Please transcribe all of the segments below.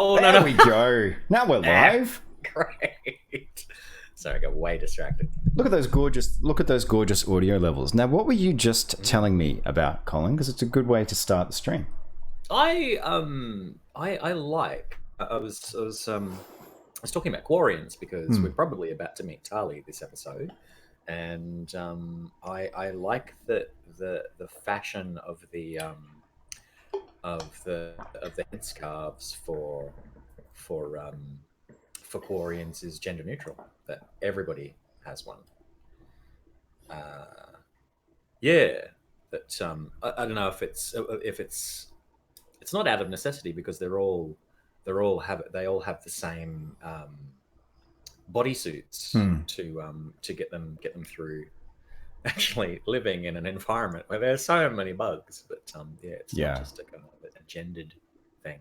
Oh, no, There no. we go. Now we're live. Great. Sorry, I got way distracted. Look at those gorgeous audio levels. Now, what were you just telling me about, Colin? Because it's a good way to start the stream. I like. I was talking about Quarians because we're probably about to meet Tali this episode, and I like the fashion of the headscarves for for Quarians is gender neutral. That everybody has one. Yeah, that I don't know if it's not out of necessity because they all have the same bodysuits to get them through actually living in an environment where there's so many bugs. But yeah, it's not Yeah. just a kind of a gendered thing.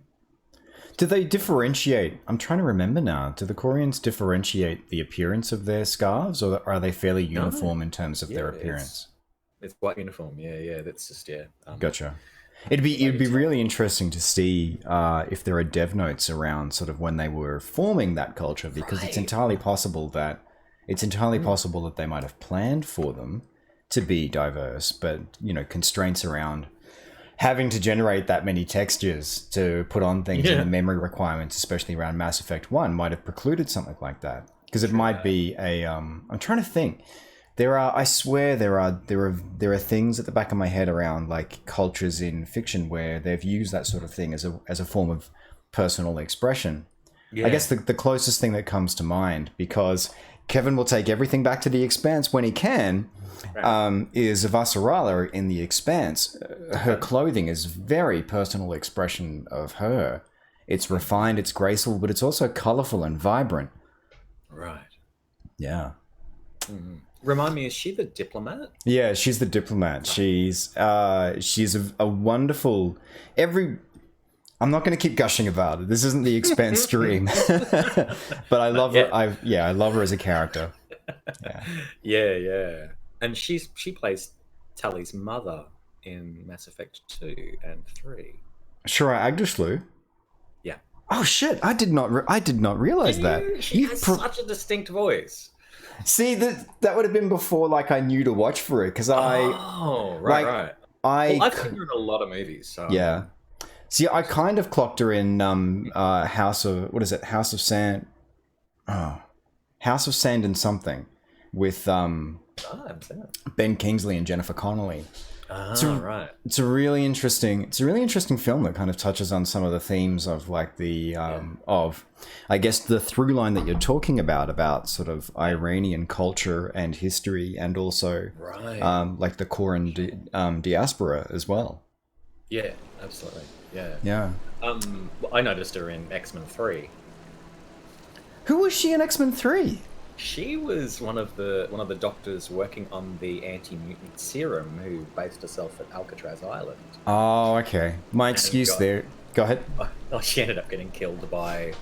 Do they differentiate? I'm trying to remember now. Do the Koreans differentiate the appearance of their scarves, or are they fairly uniform in terms of their Yeah, appearance? it's quite uniform. Yeah. That's just Gotcha. It'd be really interesting to see if there are dev notes around sort of when they were forming that culture, because it's Right. entirely possible that they might have planned for them to be diverse, but constraints around having to generate that many textures to put on things and the memory requirements, especially around Mass Effect 1, might have precluded something like that. Because it might be a I'm trying to think. I swear there are things at the back of my head around like cultures in fiction where they've used that sort of thing as a form of personal expression. I guess the closest thing that comes to mind, because Kevin will take everything back to the Expanse when he can, is Vasarala in the Expanse. Her clothing is very personal expression of her. It's refined, it's graceful, but it's also colorful and vibrant. Right. Yeah. Remind me, is she the diplomat? Yeah, she's the diplomat. She's a wonderful. I'm not going to keep gushing about it. This isn't the Expanse stream, but I love her. I love her as a character. Yeah. And she plays Tali's mother in Mass Effect 2 and 3. Shira Agdashlu. Yeah. Oh shit! I did not realize that. She has such a distinct voice. See, that would have been before like I knew to watch for it, because Right. I've seen her in a lot of movies. So. Yeah. See, I kind of clocked her in House of Sand. Oh, House of Sand and something with Ben Kingsley and Jennifer Connelly. Right. It's a really interesting film that kind of touches on some of the themes of like of, I guess, the through line that you're talking about sort of Iranian culture and history, and also like the Korean diaspora as well. Yeah, absolutely. Yeah. I noticed her in X-Men 3. Who was she in X-Men 3? She was one of the doctors working on the anti-mutant serum who based herself at Alcatraz Island. Oh, okay. My excuse there. Go ahead. Oh, she ended up getting killed by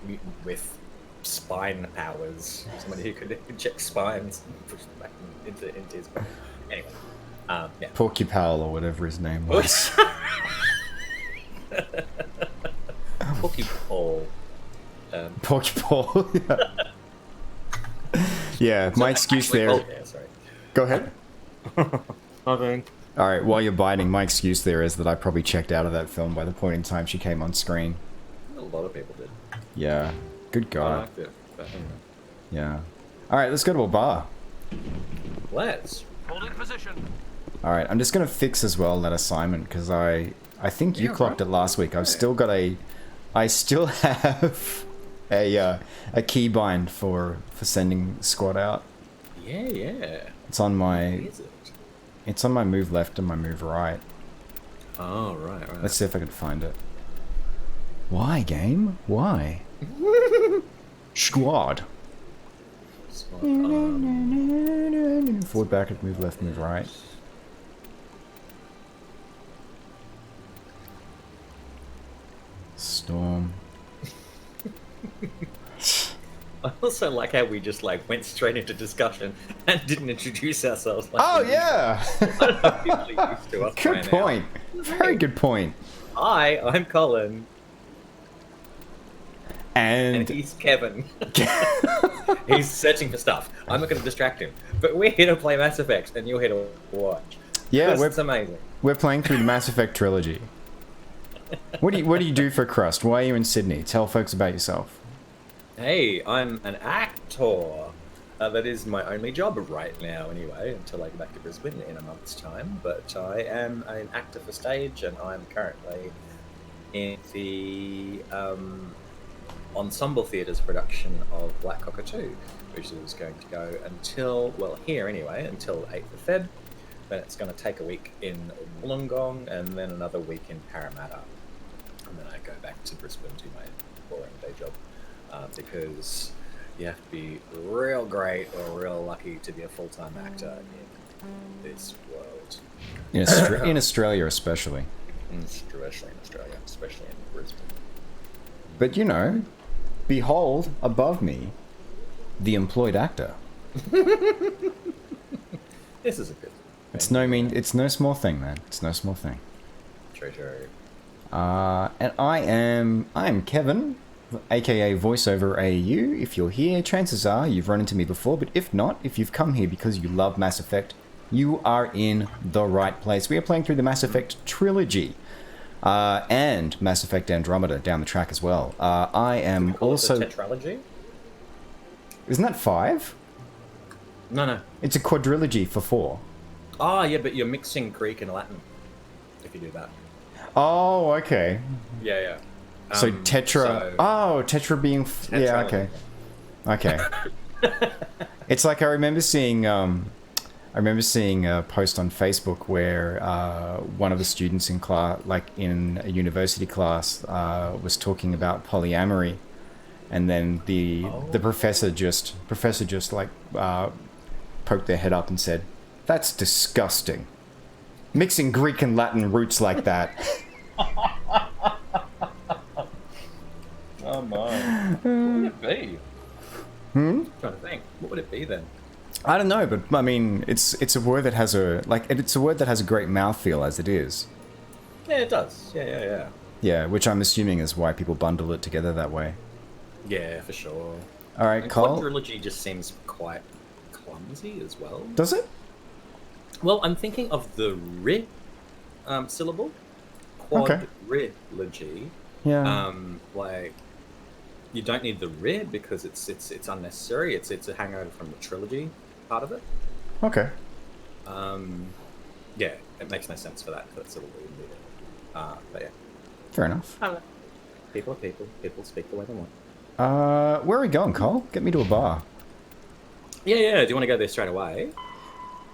mutant with spine powers. Somebody who could inject spines and push them back into his body. Anyway, yeah. Porcupine or whatever his name was. Porcupine. Porcupine. Yeah, my excuse there. Sorry. Go ahead. Nothing. All right, while you're biting, my excuse there is that I probably checked out of that film by the point in time she came on screen. A lot of people did. Yeah. Good I God. liked it. But anyway. Yeah. All right, let's go to a bar. Let's. Holding position. All right, I'm just going to fix as well that assignment, because I think you clocked it last week. I still have a keybind for sending squad out. Yeah. It's on my Is it? It's on my move left and my move right. Oh, right. Let's see if I can find it. Why, game? Why? Squad. Forward, back, move left, move right. Storm. I also like how we just like went straight into discussion and didn't introduce ourselves. Like Oh we usually- yeah. I don't know if people are used to us by Good now. point. Very good point. Hi, I'm Colin, and And he's Kevin. He's searching for stuff. I'm not going to distract him. But we're here to play Mass Effect, and you're here to watch. yeah, It's amazing. we're playing through the Mass Effect trilogy. What do you do for a crust? Why are you in Sydney? Tell folks about yourself. Hey, I'm an actor. That is my only job right now, anyway, until I go back to Brisbane in a month's time. But I am an actor for stage, and I'm currently in the Ensemble Theatre's production of Black Cockatoo, which is going to go until, well, here anyway, until 8th of Feb. Then it's going to take a week in Wollongong, and then another week in Parramatta. And then I go back to Brisbane to my boring day job. Because you have to be real great or real lucky to be a full-time actor in this world. In Australia, especially. Especially in Australia, especially in Brisbane. But you know, behold above me, the employed actor. This is a good thing. It's no small thing, man. It's no small thing. True. And I am Kevin, aka Voiceover AU. If you're here, chances are you've run into me before, but if not, if you've come here because you love Mass Effect, you are in the right place. We are playing through the Mass Effect trilogy. And Mass Effect Andromeda down the track as well. I am also... It's a tetralogy? Isn't that 5? No. It's a quadrilogy for 4. Oh, yeah, but you're mixing Greek and Latin if you do that. Oh, okay. Yeah. So Tetra... Oh, Tetra being... Yeah, okay. Okay. It's like I remember seeing a post on Facebook where one of the students in class, like in a university class, was talking about polyamory, and then the professor just like poked their head up and said, "That's disgusting. Mixing Greek and Latin roots like that." Oh my! What would it be? I'm trying to think. What would it be then? I don't know, but I mean, it's a word that has a great mouthfeel as it is. Yeah, it does. Yeah. Yeah, which I'm assuming is why people bundle it together that way. Yeah, for sure. All right, And Cole. quadrilogy just seems quite clumsy as well. Does it? Well, I'm thinking of the ri syllable. Okay. Quadrilogy. Yeah. Like you don't need the ri because it's unnecessary. It's a hangover from the trilogy part of it. Okay. Yeah, it makes no sense for that syllable. But yeah. Fair enough. I don't know. People are people. People speak the way they want. Where are we going, Cole? Get me to a bar. Yeah. Do you want to go there straight away?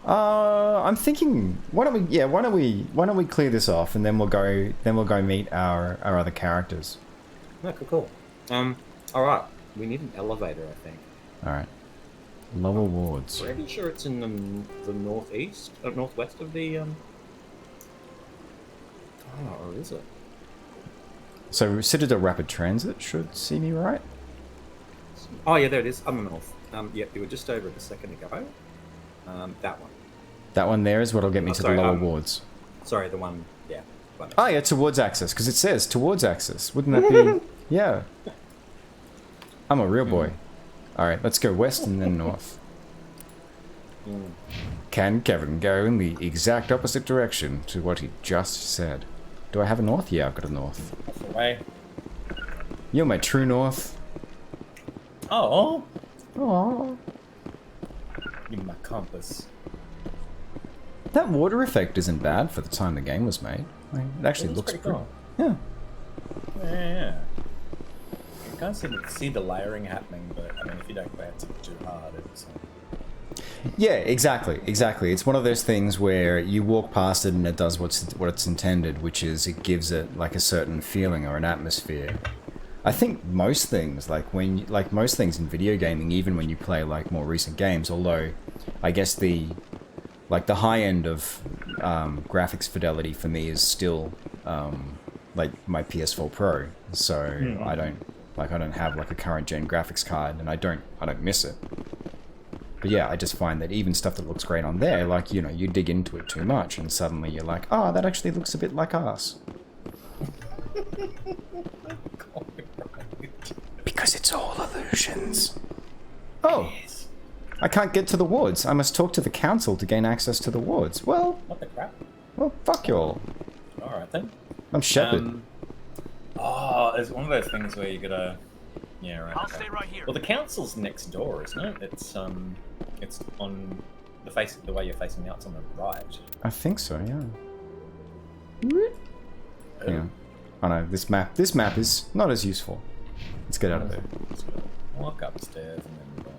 I'm thinking, why don't we clear this off and then we'll go meet our other characters. No, cool. All right. We need an elevator, I think. All right. Lower wards. Pretty sure it's in the northeast, northwest of the. Oh, or is it? So Citadel Rapid Transit should see me right. Oh yeah, there it is. I'm in the north. Yep, you were just over it a second ago. That one. That one there is what'll get me to the lower wards. Sorry, the one. Yeah. Oh yeah, towards access, because it says towards access. Wouldn't that be? Yeah. I'm a real boy. All right, let's go west and then north. Can Kevin go in the exact opposite direction to what he just said? Do I have a north? Yeah, I've got a north. Away. You're my true north. Oh. Aww. Give me my compass. That water effect isn't bad for the time the game was made. I mean, it actually looks pretty cool. Yeah. Yeah. You can't see the layering happening, but I mean, if you don't go out too hard, it's. Yeah, exactly. It's one of those things where you walk past it and it does what it's intended, which is it gives it like a certain feeling or an atmosphere. I think most things, like most things in video gaming, even when you play like more recent games, although I guess the high end of graphics fidelity for me is still like my PS4 Pro, so Like, I don't have like a current gen graphics card, and I don't miss it. But yeah, I just find that even stuff that looks great on there, like, you know, you dig into it too much, and suddenly you're like, oh, that actually looks a bit like us. Because it's all illusions. Oh, Yes. I can't get to the wards. I must talk to the council to gain access to the wards. Well, What the crap? well, fuck you all. Alright then. I'm Shepard. It's one of those things where you gotta... Yeah, right. I'll stay right here. Well, the council's next door, isn't it? It's on the way you're facing now. It's on the right. I think so, yeah. Oh. Yeah. I know, this map is not as useful. Let's get out of there. Walk upstairs and then go on.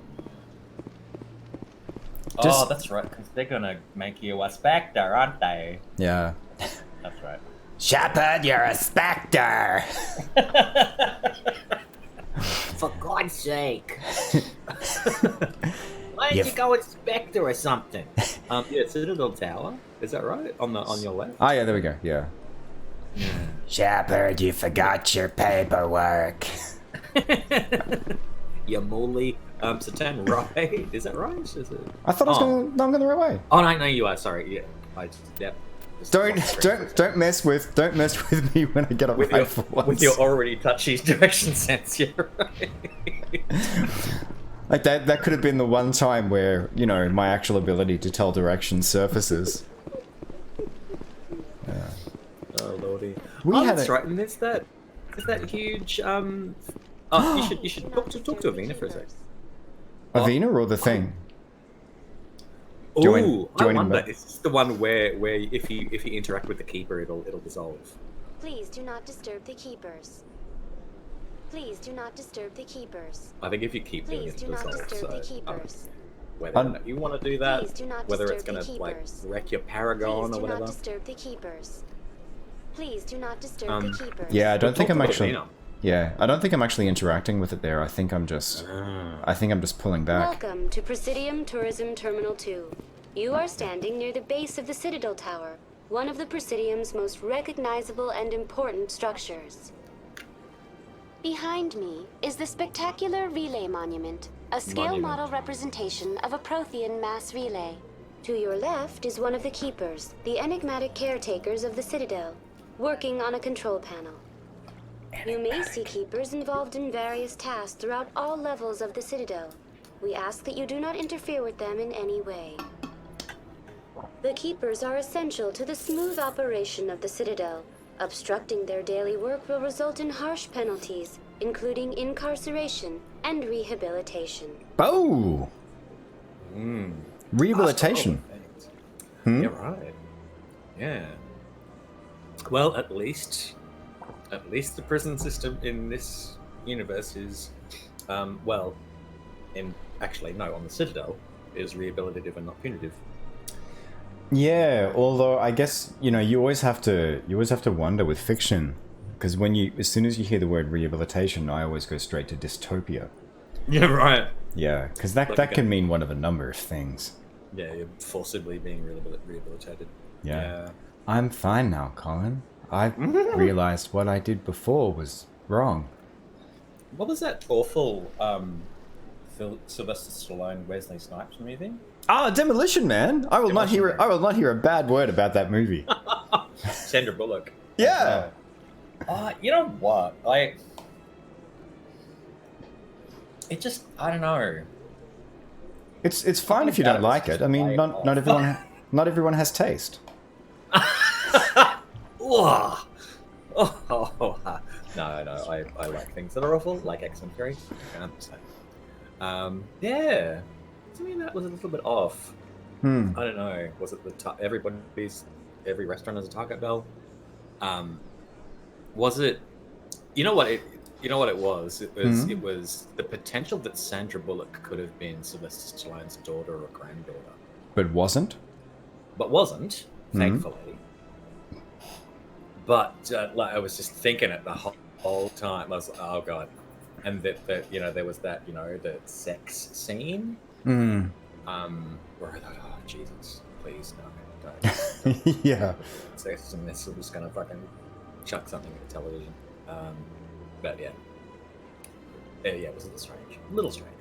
Just- Oh, that's right, because they're gonna make you a spectre, aren't they? Yeah. That's right. Shepard, you're a spectre! For God's sake! Why Yeah. don't you go with Spectre or something? Yeah, Citadel Tower. Is that right? On your left. Oh yeah, there we go, yeah. Shepard, you forgot your paperwork. You mooly. So turn right. Is that right? Is it? I thought I was going. No, I'm going the right way. Oh no, you are. Sorry. Yeah. Yep. Just Don't mess with me when I get up with right your for once. with your already touchy direction sense. Yeah, right. Like that could have been the one time where, you know, my actual ability to tell direction surfaces. Yeah. Oh lordy. That's right. And there's that huge Oh, you should talk to Avina for a sec. Avina or the thing? Ooh, I join him wonder. back. Is this the one where if you interact with the keeper, it'll dissolve? Please do not disturb the keepers. Please do not disturb the keepers. I think if you keep doing Please it, do it'll not dissolve. disturb the So, keepers. whether or not you want to do that, Please do not whether it's disturb gonna the like keepers. wreck your Please Paragon or do whatever. not disturb the keepers. Please do not disturb the keepers. Yeah, I don't think I'm Talk to actually. Avina. Yeah, I don't think I'm actually interacting with it there. I think I'm just pulling back. Welcome to Presidium Tourism Terminal 2. You are standing near the base of the Citadel Tower, one of the Presidium's most recognizable and important structures. Behind me is the spectacular Relay Monument, a scale model representation of a Prothean mass relay. To your left is one of the Keepers, the enigmatic caretakers of the Citadel, working on a control panel. You may see Keepers involved in various tasks throughout all levels of the Citadel. We ask that you do not interfere with them in any way. The Keepers are essential to the smooth operation of the Citadel. Obstructing their daily work will result in harsh penalties, including incarceration and rehabilitation. Oh! Rehabilitation. Yeah, right. Yeah. Well, at least the prison system in this universe is, on the Citadel is rehabilitative and not punitive. Yeah, although I guess, you know, you always have to wonder with fiction, because as soon as you hear the word rehabilitation, I always go straight to dystopia. Yeah, right. Yeah, because that can mean one of a number of things. Yeah, you're forcibly being rehabilitated. Yeah. I'm fine now, Colin. I've realized what I did before was wrong. What was that awful Sylvester Stallone Wesley Snipes movie? Ah, Demolition Man! I will not hear a bad word about that movie. Sandra Bullock. Yeah. You know what? I don't know. It's fine if you don't like it. I mean, not everyone has taste. No, I like things that are awful, like X-Men 3. Yeah. To me, that was a little bit off. I don't know. Was it every restaurant has a Taco Bell? Was it? You know what it was? It was the potential that Sandra Bullock could have been Sylvester Stallone's daughter or granddaughter, but wasn't, thankfully. But like I was just thinking it the whole time. I was like, oh god, and that there was that the sex scene. Where I thought, oh Jesus, please no, don't. Yeah. Sex and this was gonna fucking chuck something at the television. But yeah. Yeah, it was a little strange. A little strange.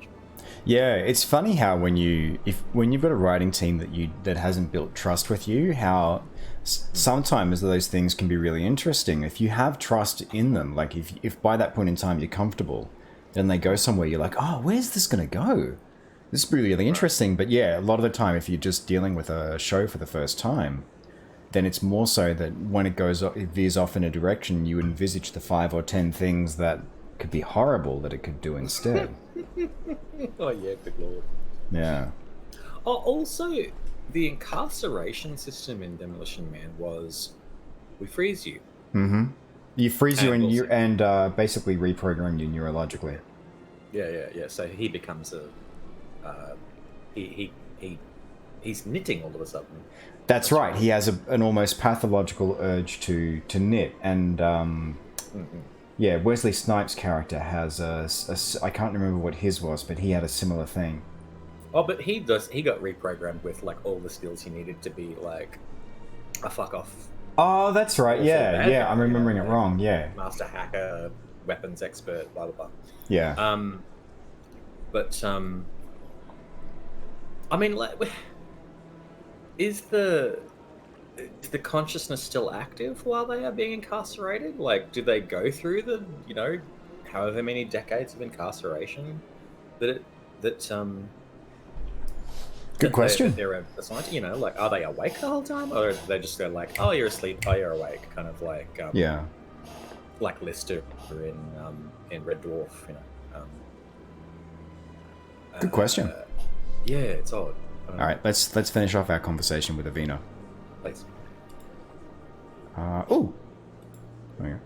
Yeah, it's funny how when you've got a writing team that hasn't built trust with you, how sometimes those things can be really interesting. If you have trust in them, like if by that point in time you're comfortable, then they go somewhere, you're like, oh, where's this gonna go? This is really interesting. But yeah, a lot of the time, if you're just dealing with a show for the first time, then it's more so that when it veers off in a direction, you envisage the 5 or 10 things that could be horrible that it could do instead. Oh yeah, good lord. Yeah. Oh, also, the incarceration system in Demolition Man was, we freeze you. Mm-hmm. You freeze you And and basically reprogram you neurologically. Yeah. So he becomes a, he's knitting all of a sudden. That's right. He has an almost pathological urge to knit, and yeah, Wesley Snipes' character has I can't remember what his was, but he had a similar thing. Oh, but he got reprogrammed with like all the skills he needed to be like a fuck off. Oh, that's right. Bad, Yeah. I'm remembering it wrong. Yeah. Master hacker, weapons expert, blah blah blah. Yeah. But I mean, like, is the consciousness still active while they are being incarcerated? Like, do they go through the, however many decades of incarceration that Good question. They're assigned to, like, are they awake the whole time, or do they just go like, oh, you're asleep, oh, you're awake, kind of like yeah, like Lister in Red Dwarf, Good question. Yeah, it's odd. All right, let's finish off our conversation with Avina. Please. Oh. Okay.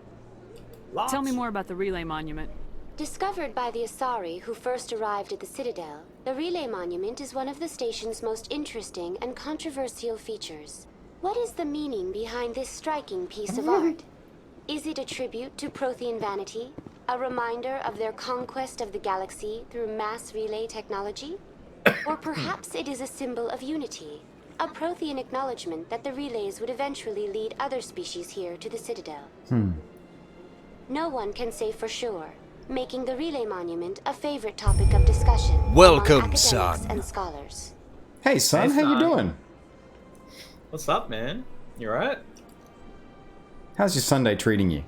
Tell me more about the relay monument. Discovered by the Asari who first arrived at the Citadel, the Relay Monument is one of the station's most interesting and controversial features. What is the meaning behind this striking piece of art? Is it a tribute to Prothean vanity? A reminder of their conquest of the galaxy through mass relay technology? Or perhaps it is a symbol of unity, a Prothean acknowledgement that the relays would eventually lead other species here to the Citadel. No one can say for sure, making the Relay Monument a favorite topic of discussion Welcome, among academics son. and scholars. Hey, son, Hey, how you son. doing? What's up, man? You alright? How's your Sunday treating you?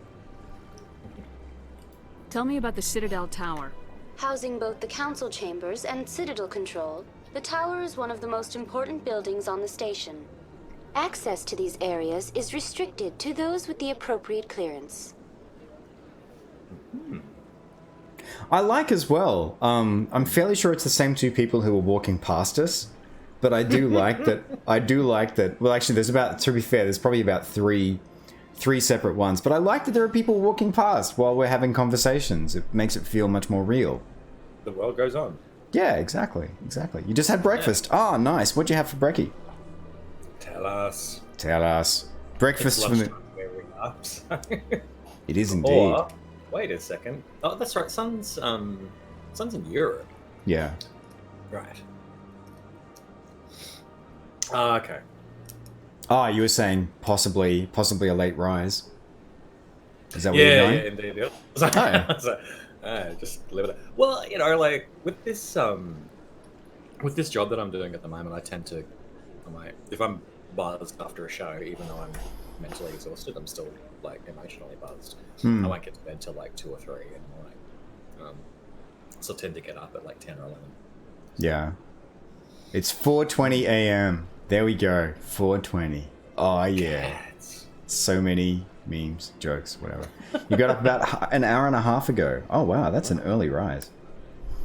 Tell me about the Citadel Tower. Housing both the council chambers and Citadel control, the tower is one of the most important buildings on the station. Access to these areas is restricted to those with the appropriate clearance. I like as well. I'm fairly sure it's the same two people who were walking past us, but I do like that. Well, actually, to be fair, there's probably about three separate ones. But I like that there are people walking past while we're having conversations. It makes it feel much more real. The world goes on. Yeah, exactly. You just had breakfast. Oh, nice. What'd you have for brekkie? Tell us. Breakfast It's from the... lunchtime where we are, so. It is indeed. Or, wait a second. Oh, that's right. Sun's in Europe. Yeah. Right. Okay. Ah, you were saying possibly a late rise. Is that what you're Yeah, going? indeed. Yeah. Oh. So, just live it. Well, like with this job that I'm doing at the moment, I tend to, if I'm buzzed after a show, even though I'm mentally exhausted, I'm still like emotionally buzzed. I won't get to bed till like 2 or 3 in the morning. So I tend to get up at like 10 or 11. Yeah. It's 4:20 a.m. There we go. 4:20. Oh yeah. Cats. So many memes, jokes, whatever. You got up about an hour and a half ago. Oh wow, that's an early rise.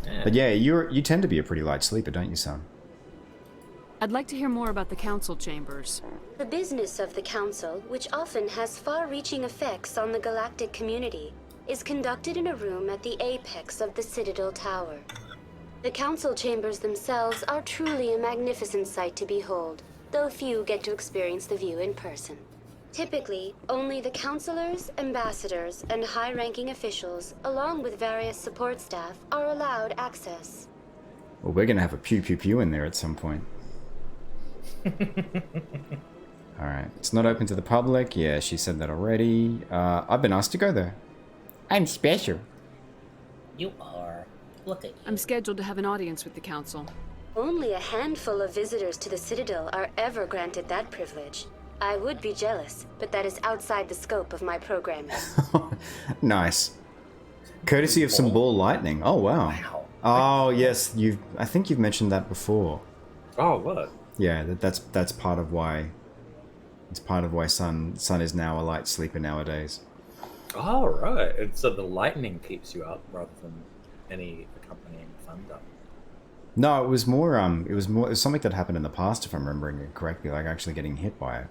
Yeah. But yeah, you tend to be a pretty light sleeper, don't you, son? I'd like to hear more about the council chambers. The business of the Council, which often has far-reaching effects on the galactic community, is conducted in a room at the apex of the Citadel Tower. The Council chambers themselves are truly a magnificent sight to behold, though few get to experience the view in person. Typically, only the councilors, ambassadors, and high-ranking officials, along with various support staff, are allowed access. Well, we're gonna have a pew pew pew in there at some point. Alright, it's not open to the public. Yeah, she said that already. I've been asked to go there. I'm special. You are. Look at you. I'm scheduled to have an audience with the council. Only a handful of visitors to the Citadel are ever granted that privilege. I would be jealous, but that is outside the scope of my programming. Nice. Courtesy of some ball lightning. Oh wow. Wow. Oh yes, I think you've mentioned that before. Oh, what? Yeah, that's part of why. It's part of why Sun is now a light sleeper nowadays. Oh, right. And so the lightning keeps you up rather than any accompanying thunder. No, it was something that happened in the past, if I'm remembering it correctly, like actually getting hit by it.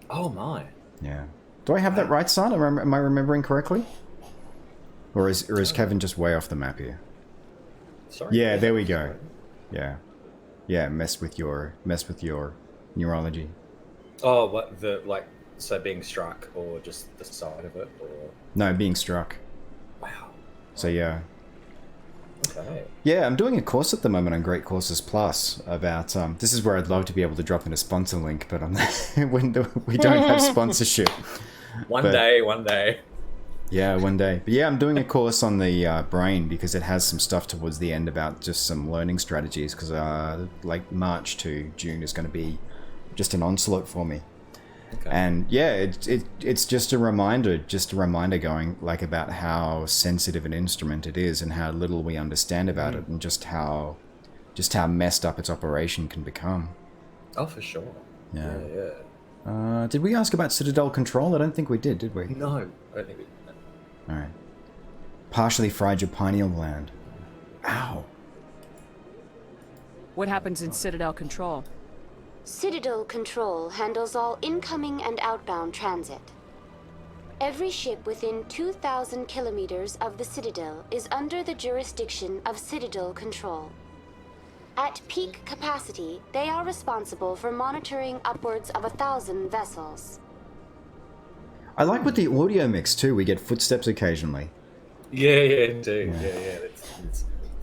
Oh, my. Yeah. Do I have that right, Son? Am I remembering correctly? Or is Kevin just way off the map here? Sorry. Yeah, there we go. Yeah. Yeah, mess with your neurology. Oh, what, so being struck or just the side of it, or... No, being struck. Wow. So yeah. Okay. Yeah, I'm doing a course at the moment on Great Courses Plus about, this is where I'd love to be able to drop in a sponsor link, but we don't have sponsorship. One day. Yeah, one day. But yeah, I'm doing a course on the brain because it has some stuff towards the end about just some learning strategies, because like March to June is going to be just an onslaught for me. Okay. And yeah, it's just a reminder going like about how sensitive an instrument it is and how little we understand about it, and just how messed up its operation can become. Oh, for sure. Yeah. Yeah. Did we ask about Citadel control? I don't think we did we? No, I don't think we did. All right. Partially fried your pineal gland. Ow. What happens in Citadel Control? Citadel Control handles all incoming and outbound transit. Every ship within 2,000 kilometers of the Citadel is under the jurisdiction of Citadel Control. At peak capacity, they are responsible for monitoring upwards of 1,000 vessels. I like with the audio mix too. We get footsteps occasionally. Yeah, indeed. Yeah.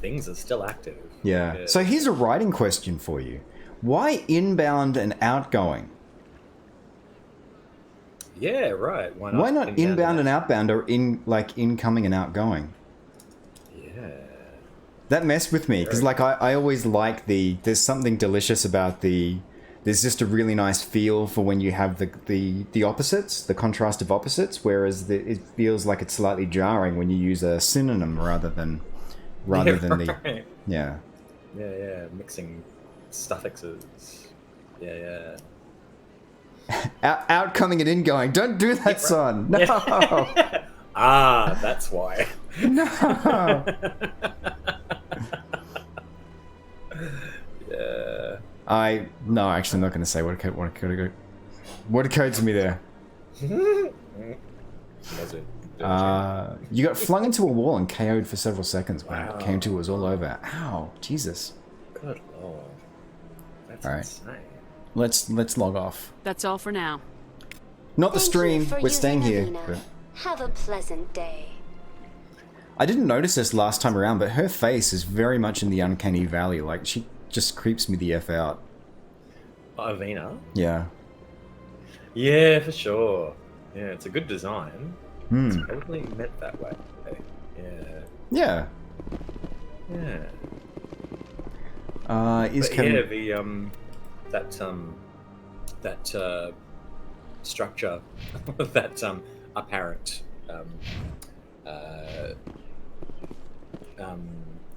Things are still active. Yeah. So here's a writing question for you. Why inbound and outgoing? Yeah, right. Why not inbound and outbound, or incoming and outgoing? Yeah. That messed with me because I always like there's something delicious about there's just a really nice feel for when you have the opposites, the contrast of opposites, whereas it feels like it's slightly jarring when you use a synonym rather than right. Yeah, mixing suffixes. Yeah. Outcoming and ingoing. Don't do that, son. No. Ah, that's why. No. Yeah. No, actually, I'm not going to say what occurred to me there. You got flung into a wall and KO'd for several seconds when it came to it was all over. Ow, Jesus. Good lord. That's all right. Insane. Let's log off. That's all for now. Not the Thank stream. you for We're staying here. using Alina. Have a pleasant day. I didn't notice this last time around, but her face is very much in the uncanny valley. Like, she just creeps me the F out. Avina? Yeah. Yeah, for sure. Yeah, it's a good design. Hmm. It's probably meant that way. Yeah. Is But Kevin... yeah, that structure, that apparent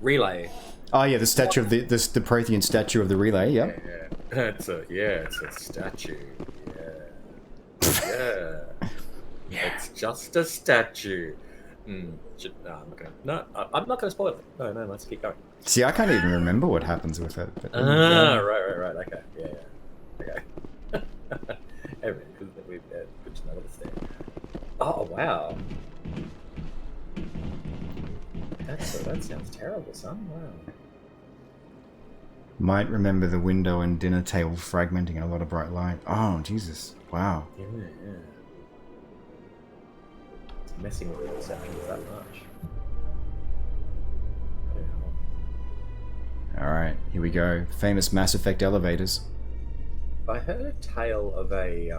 relay. Oh yeah, the statue of the Prothean statue of the relay. Yeah. It's a statue. Yeah. It's just a statue. I'm not gonna spoil it. No, let's keep going. See, I can't even remember what happens with it. But, Right. Okay. Yeah. Okay. Everything. Good to know what's there. Oh wow. That sounds terrible, son. Wow. Might remember the window and dinner table fragmenting in a lot of bright light. Oh, Jesus. Wow. Yeah. It's messing with the perceptions that much. Alright, here we go. Famous Mass Effect elevators. I heard a tale of a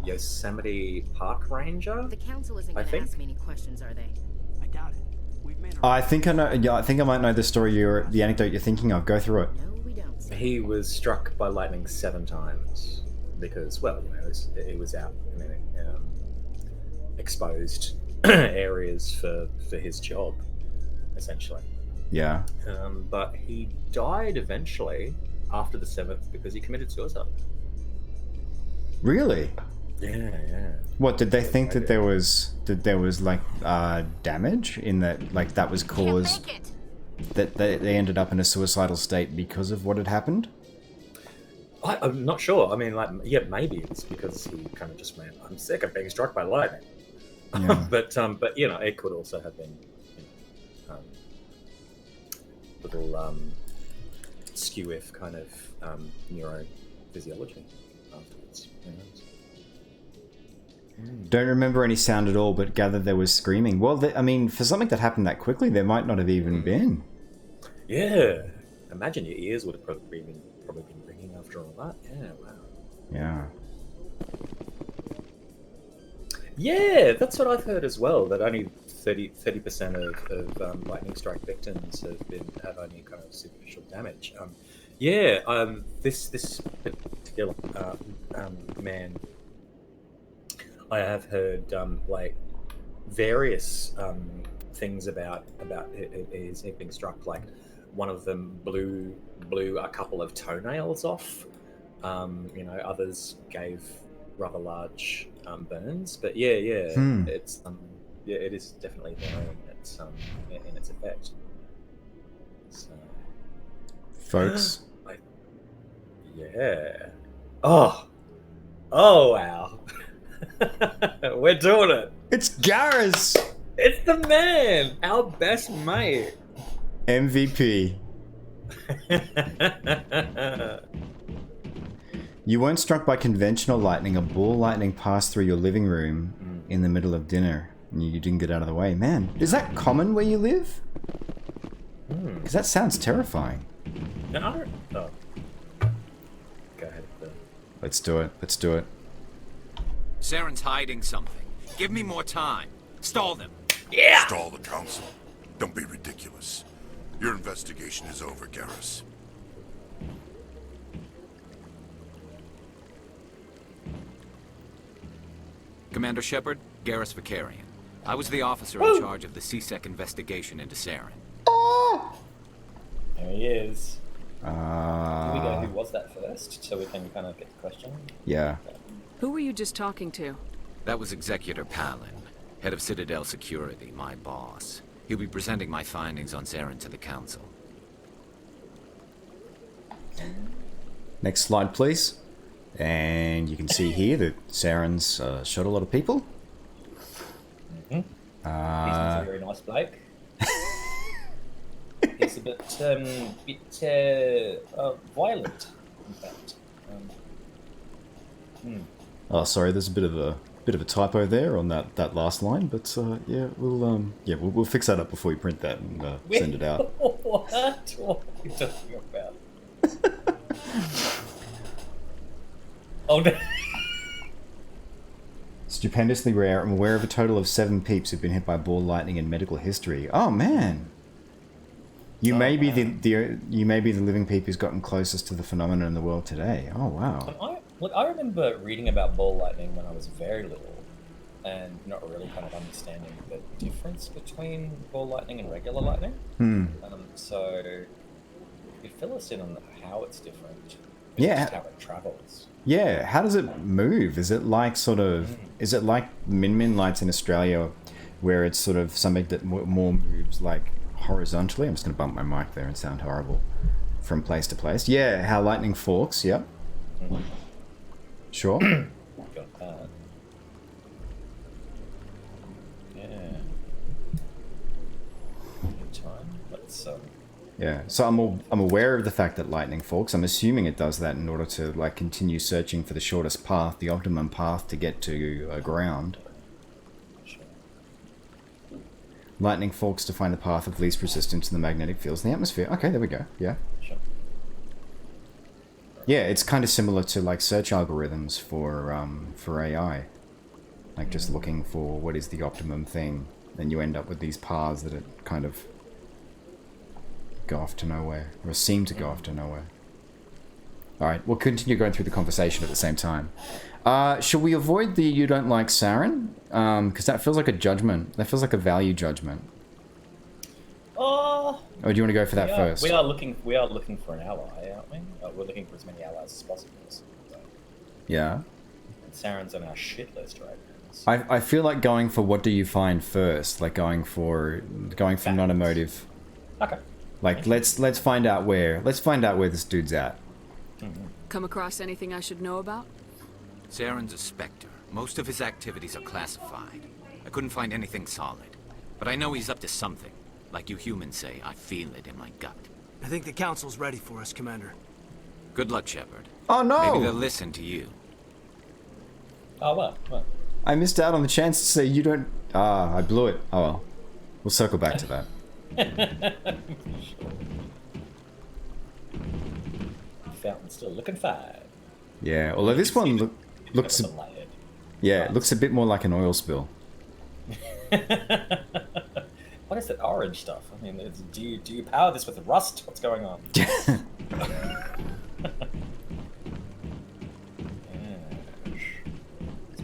Yosemite Park Ranger. The council isn't I going to think. ask me any questions, are they? I doubt it. We've made I think I know. Yeah, I think I might know the story. The anecdote you're thinking of. Go through it. No, we don't. Sir. He was struck by lightning 7 times because, well, it was out in exposed areas for his job, essentially. Yeah. But he died eventually after the 7th because he committed suicide. Really? Yeah. What did they think that there was like damage in that, like that was caused that they ended up in a suicidal state because of what had happened? I'm not sure. I mean, maybe it's because he kind of just went, "I'm sick of being struck by lightning." Yeah. but it could also have been little skew-if kind of neurophysiology afterwards. Who knows? Don't remember any sound at all, but gather there was screaming. Well, I mean, for something that happened that quickly, there might not have even been. Yeah. Imagine your ears would have probably been ringing after all that. Yeah, wow. Yeah. Yeah, that's what I've heard as well, that only 30% of lightning strike victims have only kind of superficial damage. This particular man, I have heard like various things about his being struck. Like one of them blew a couple of toenails off. Others gave rather large burns. But it's it is definitely there in its effect. So, Folks. Yeah. Oh wow. We're doing it. It's Garrus! It's the man, our best mate. MVP. You weren't struck by conventional lightning. A ball lightning passed through your living room in the middle of dinner, and you didn't get out of the way. Man, is that common where you live? Because that sounds terrifying. No. Oh. Go ahead. Let's do it. Let's do it. Saren's hiding something. Give me more time. Stall them. Yeah! Stall the council. Don't be ridiculous. Your investigation is over, Garrus. Commander Shepard, Garrus Vicarian. I was the officer in charge of the CSEC investigation into Saren. There he is. Here we go. Who was that first? So we can kind of get the question. Yeah. Who were you just talking to? That was Executor Palin, head of Citadel Security, my boss. He'll be presenting my findings on Saren to the council. Next slide, please. And you can see here that Saren's shot a lot of people. He's not a very nice bloke. He's a bit violent, in fact. Oh, sorry. There's a bit of a typo there on that last line, but we'll fix that up before we print that and send it out. What? What are you talking about? Oh no. Stupendously rare. I'm aware of a total of 7 peeps who've been hit by ball lightning in medical history. Oh man. You may be the living peep who's gotten closest to the phenomenon in the world today. Oh wow. I remember reading about ball lightning when I was very little, and not really kind of understanding the difference between ball lightning and regular lightning. So, you fill us in on how it's different. Yeah. Just how it travels. Yeah. How does it move? Is it like Is it like Min Min lights in Australia, where it's sort of something that more moves like horizontally? I'm just going to bump my mic there and sound horrible. From place to place. Yeah. How lightning forks. Yep. Sure. Got that. Yeah. Good time. Let's Yeah. So I'm aware of the fact that lightning forks. I'm assuming it does that in order to like continue searching for the shortest path, the optimum path to get to ground. Sure. Lightning forks to find the path of least resistance in the magnetic fields in the atmosphere. Okay, there we go. Yeah. Sure. Yeah, it's kind of similar to like search algorithms for AI. Like just looking for what is the optimum thing, then you end up with these paths that it kind of go off to nowhere, or seem to go off to nowhere. Alright, we'll continue going through the conversation at the same time. Should we avoid the you don't like Saren? Because that feels like a judgment. That feels like a value judgment. Oh, Or do you want to go for that first? We are looking for an ally, aren't we? We're looking for as many allies as possible. So. Yeah. And Saren's on our shit list right now. So. I feel like going for what do you find first, like going for non-emotive. Okay. Like let's find out where this dude's at. Come across anything I should know about? Saren's a Spectre. Most of his activities are classified. I couldn't find anything solid. But I know he's up to something. Like you humans say, I feel it in my gut. I think the council's ready for us, Commander. Good luck, Shepard. Oh no! Maybe they'll listen to you. Oh, what? I missed out on the chance to say you don't... I blew it. Oh well. We'll circle back to that. Fountain's still looking fine. Yeah, although this one looks... Yeah, it looks a bit more like an oil spill. What is that orange stuff? I mean, do you power this with rust? What's going on? There's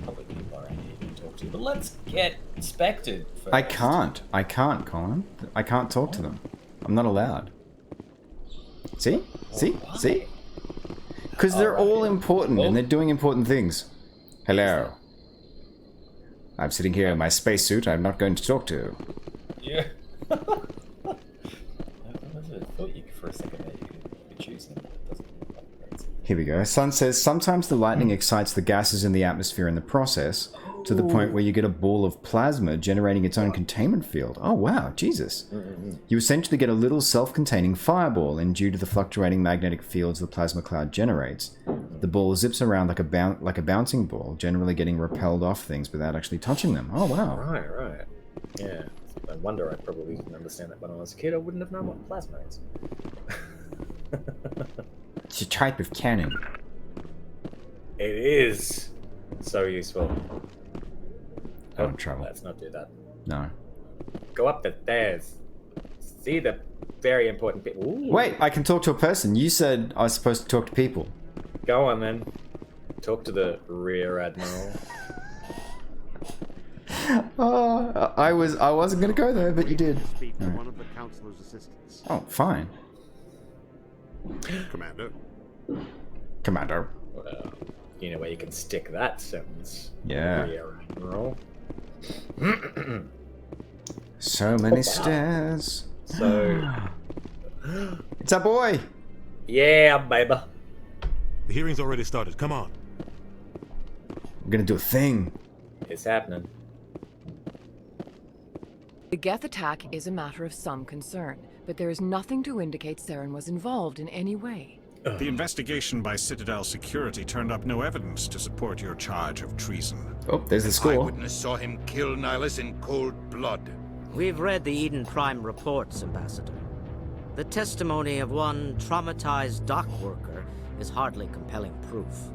probably people around here you can talk to, but let's get inspected first. I can't, Colin. I can't talk to them. I'm not allowed. See? See? Why? See? Because they're all important and they're doing important things. Hello. I'm sitting here in my spacesuit. I'm not going to talk to. Yeah. I thought you for a second there you could choose them, but it doesn't look like it. Here we go. Sun says, sometimes the lightning excites the gases in the atmosphere in the process to the point where you get a ball of plasma generating its own containment field. Oh, wow. Jesus. You essentially get a little self-containing fireball, and due to the fluctuating magnetic fields the plasma cloud generates, the ball zips around like a bouncing ball, generally getting repelled off things without actually touching them. Oh, wow. Right. Yeah. No wonder I probably didn't understand that when I was a kid. I wouldn't have known what plasma is. It's a type of cannon. It is so useful. Don't trouble. Let's not do that. No. Go up the stairs. See the very important bit. Wait, I can talk to a person. You said I was supposed to talk to people. Go on then. Talk to the Rear Admiral. I wasn't gonna go there, but you did. Speak to one of the counselor's assistants. Oh, fine. Commander. Well, you know where you can stick that sentence. Yeah. Rear Admiral. So many stairs. So... It's a boy! Yeah, baby. The hearing's already started. Come on. We're gonna do a thing. It's happening. The Geth attack is a matter of some concern, but there is nothing to indicate Saren was involved in any way. The investigation by Citadel security turned up no evidence to support your charge of treason. Oh, there's the score. Eyewitness saw him kill Nihilus in cold blood. We've read the Eden Prime reports, Ambassador. The testimony of one traumatized dock worker is hardly compelling proof.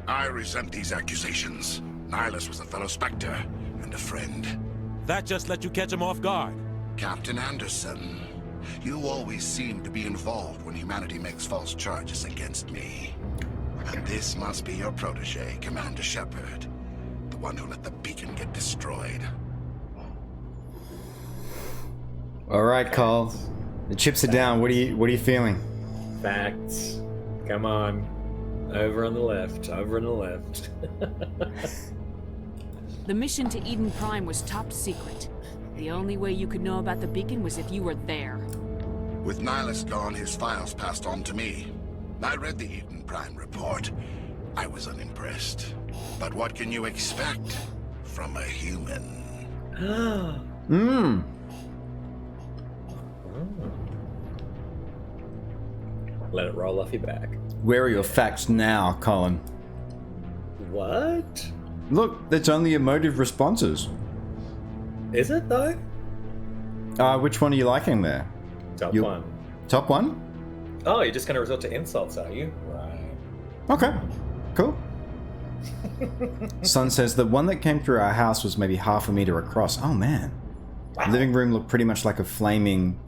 I resent these accusations. Nihilus was a fellow Spectre and a friend. That just let you catch him off guard. Captain Anderson, you always seem to be involved when humanity makes false charges against me. And this must be your protege, Commander Shepard. The one who let the beacon get destroyed. Alright, Carl. The chips are down. What are you feeling? Facts. Come on. Over on the left. Over on the left. The mission to Eden Prime was top secret. The only way you could know about the beacon was if you were there. With Nihilus gone, his files passed on to me. I read the Eden Prime report. I was unimpressed. But what can you expect from a human? Let it roll off your back. Where are your facts now, Colin? What? Look, that's only emotive responses. Is it though? Which one are you liking there? Top one. Top one? Oh, you're just going to resort to insults, are you? Right. Okay, cool. Son says the one that came through our house was maybe half a meter across. Oh man. Wow. Living room looked pretty much like a flaming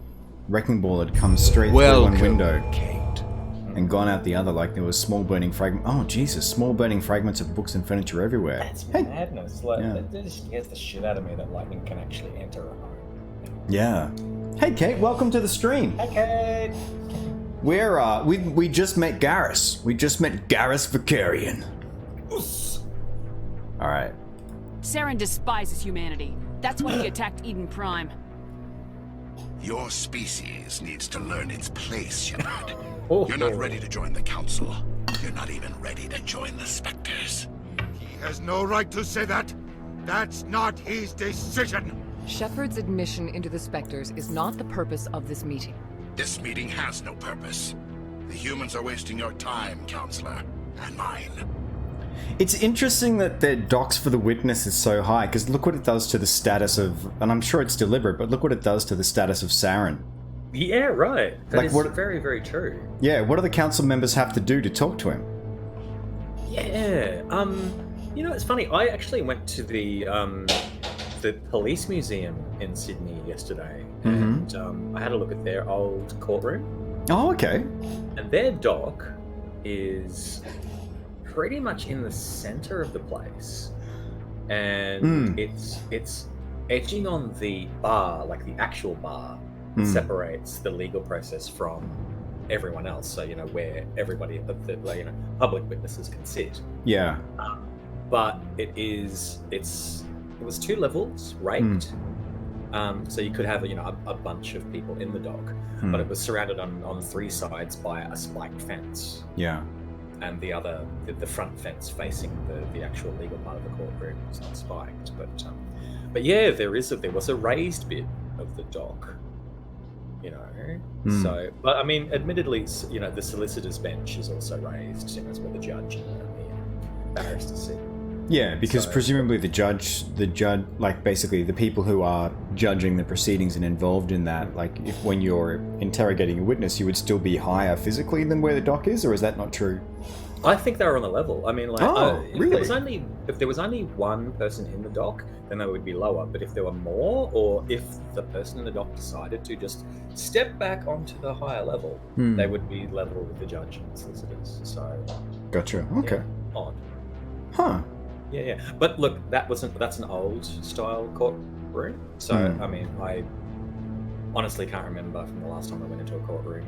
wrecking ball had come straight through one window. Kate. And gone out the other, like there was small burning fragments. Oh Jesus, small burning fragments of books and furniture everywhere. That's madness. Like, that just scares the shit out of me that lightning can actually enter a home. Yeah. Hey Kate, welcome to the stream. Hey Kate. We just met Garrus. We just met Garrus Vicarian. All right. Saren despises humanity. That's why he attacked Eden Prime. Your species needs to learn its place, Shepard. You're not ready to join the Council. You're not even ready to join the Spectres. He has no right to say that. That's not his decision. Shepard's admission into the Spectres is not the purpose of this meeting. This meeting has no purpose. The humans are wasting your time, Counselor, and mine. It's interesting that their docs for the witness is so high, because look what it does to the status of, and I'm sure it's deliberate, but look what it does to the status of Saren. Yeah, right. That is very, very true. Yeah, what do the council members have to do to talk to him? Yeah, you know, it's funny. I actually went to the police museum in Sydney yesterday, and I had a look at their old courtroom. Oh, okay. And their dock is pretty much in the center of the place, and it's edging on the bar, like the actual bar that separates the legal process from everyone else. So you know where everybody, public witnesses can sit. Yeah. But it was 2 levels raked. So you could have a bunch of people in the dock, but it was surrounded on 3 sides by a spiked fence. Yeah. And the front fence facing the actual legal part of the courtroom was not spiked. But yeah, there was a raised bit of the dock, So, but I mean, admittedly, the solicitor's bench is also raised, as where the judge and the barrister sit. Yeah, because presumably the judge, like basically the people who are judging the proceedings and involved in that, like if when you're interrogating a witness, you would still be higher physically than where the dock is, or is that not true? I think they were on the level. I mean, like, really? If there was only one person in the dock, then they would be lower. But if there were more, or if the person in the dock decided to just step back onto the higher level, they would be level with the judge and the solicitors. So, gotcha. Okay. Yeah, odd. Huh. Yeah. But look, that's an old style courtroom. So I mean, I honestly can't remember from the last time I went into a courtroom,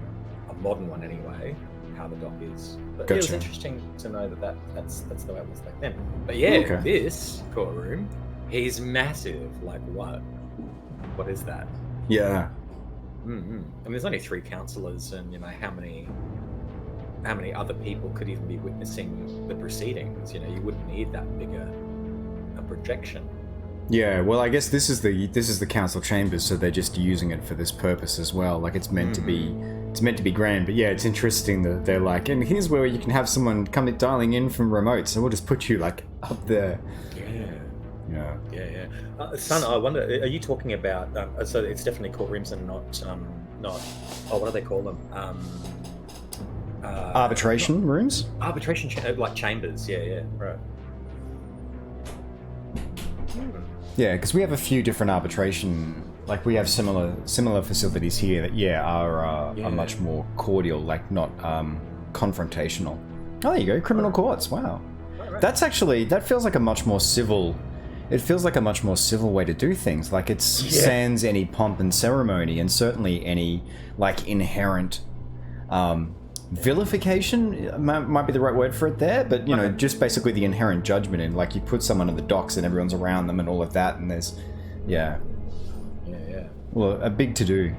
a modern one anyway, how the dock is. But gotcha. It was interesting to know that's the way it was back then. But yeah, this courtroom, he's massive. Like what? What is that? Yeah. I mean, there's only 3 councillors, and how many other people could even be witnessing the proceedings? You wouldn't need that bigger a projection. Yeah, well, I guess this is the council chambers, so they're just using it for this purpose as well. Like it's meant to be grand. But yeah, it's interesting that they're like, and here's where you can have someone come dialing in from remote, so we'll just put you like up there. Yeah. Son, I wonder, are you talking about? So it's definitely courtrooms and not. What do they call them? Arbitration rooms? Arbitration, like chambers, yeah, right. Yeah, because we have a few different arbitration, like we have similar facilities here that, are much more cordial, like not confrontational. Oh, there you go, criminal courts, wow. Right. That feels like a much more civil, way to do things. Like it's sans any pomp and ceremony, and certainly any, like, inherent vilification might be the right word for it there, but just basically the inherent judgment in, like, you put someone in the docks and everyone's around them and all of that, and there's well, a big to do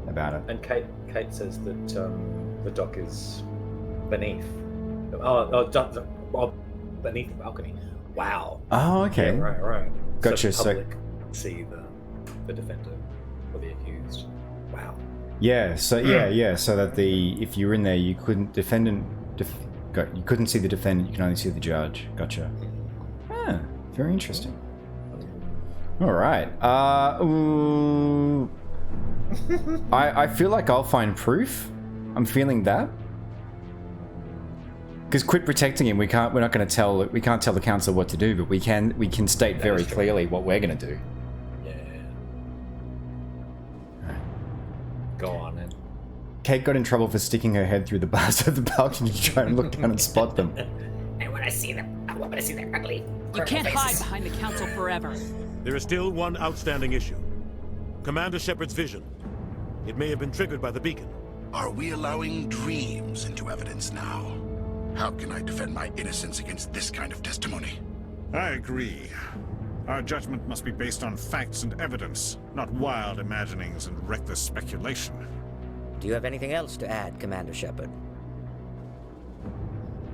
about it. And Kate says that the dock is beneath beneath the balcony. Wow. Oh, okay. Yeah, right. Gotcha. So the public see the defendant or the accused. Wow. Yeah, so so that if you were in there, you couldn't you couldn't see the defendant, you can only see the judge. Gotcha. Very interesting. All right. I feel like I'll find proof. I'm feeling that. Because quit protecting him. We're not going to tell. We can't tell the council what to do, but we can state very clearly what we're going to do. Yeah. Go on then. Kate got in trouble for sticking her head through the bars of the balcony to try and look down and spot them. I want to see them. I want to see their ugly. You can't hide behind the council forever. There is still one outstanding issue. Commander Shepard's vision. It may have been triggered by the beacon. Are we allowing dreams into evidence now? How can I defend my innocence against this kind of testimony? I agree. Our judgment must be based on facts and evidence, not wild imaginings and reckless speculation. Do you have anything else to add, Commander Shepard?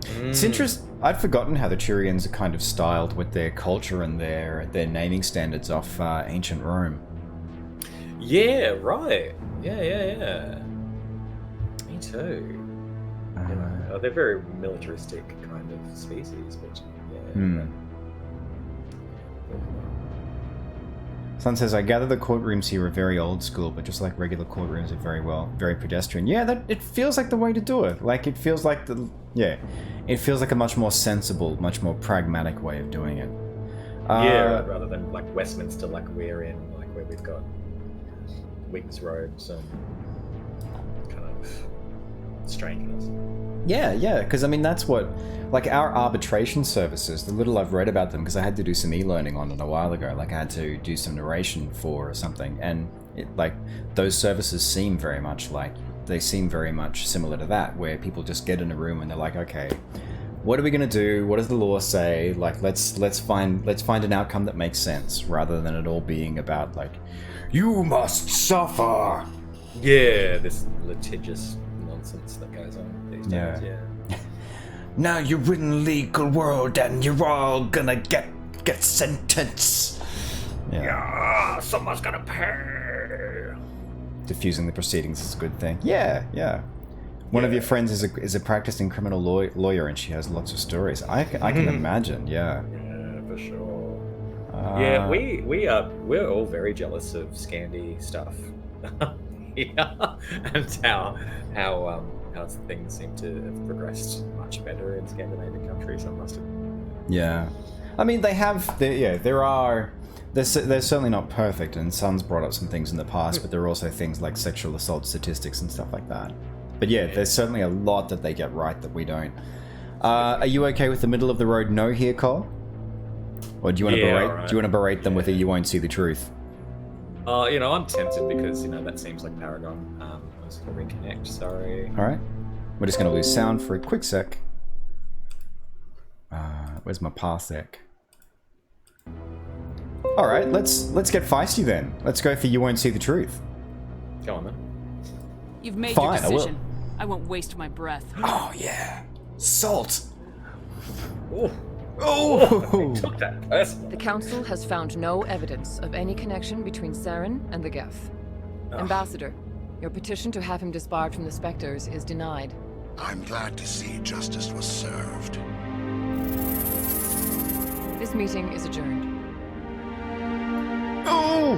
It's interesting. I'd forgotten how the Turians are kind of styled with their culture and their naming standards off ancient Rome. Yeah, right. Yeah. Me too. You know, they're very militaristic kind of species, but yeah. Sun says, I gather the courtrooms here are very old school, but just like regular courtrooms are very pedestrian. Yeah, it feels like the way to do it. Like, it feels like it feels like a much more sensible, much more pragmatic way of doing it. Rather than like Westminster, like we're in, like where we've got wings robes and kind of strangeness. Yeah, because I mean, that's what, like our arbitration services, the little I've read about them, because I had to do some e-learning on it a while ago, like I had to do some narration for or something, and like those services seem very much similar to that, where people just get in a room and they're like, okay, what are we going to do? What does the law say? Like, let's find an outcome that makes sense, rather than it all being about like, you must suffer. Yeah, this litigious nonsense that goes on these days. Yeah. Now you're in legal world and you're all gonna get sentenced. Yeah, someone's gonna pay. Diffusing the proceedings is a good thing. Yeah. One of your friends is a practicing criminal lawyer, and she has lots of stories. I can imagine. Yeah. Yeah, for sure. Yeah, we're all very jealous of Scandi stuff. Yeah, and how things seem to have progressed much better in Scandinavian countries. I must have. Yeah, I mean they're certainly not perfect, and Sun's brought up some things in the past, but there are also things like sexual assault statistics and stuff like that. But yeah, there's certainly a lot that they get right that we don't. Are you okay with the middle of the road no here, Cole? Or do you want to berate? Right. Do you want to berate them with a "you won't see the truth"? I'm tempted because that seems like Paragon. I was gonna reconnect. Sorry. All right, we're just gonna lose sound for a quick sec. Where's my parsec? All right, let's get feisty then. Let's go for "you won't see the truth." Go on then. You've made Fine, your decision. I won't waste my breath. Oh yeah, salt. Oh. Took that personally. The Council has found no evidence of any connection between Saren and the Geth. Ambassador, your petition to have him disbarred from the Spectres is denied. I'm glad to see justice was served. This meeting is adjourned. Oh!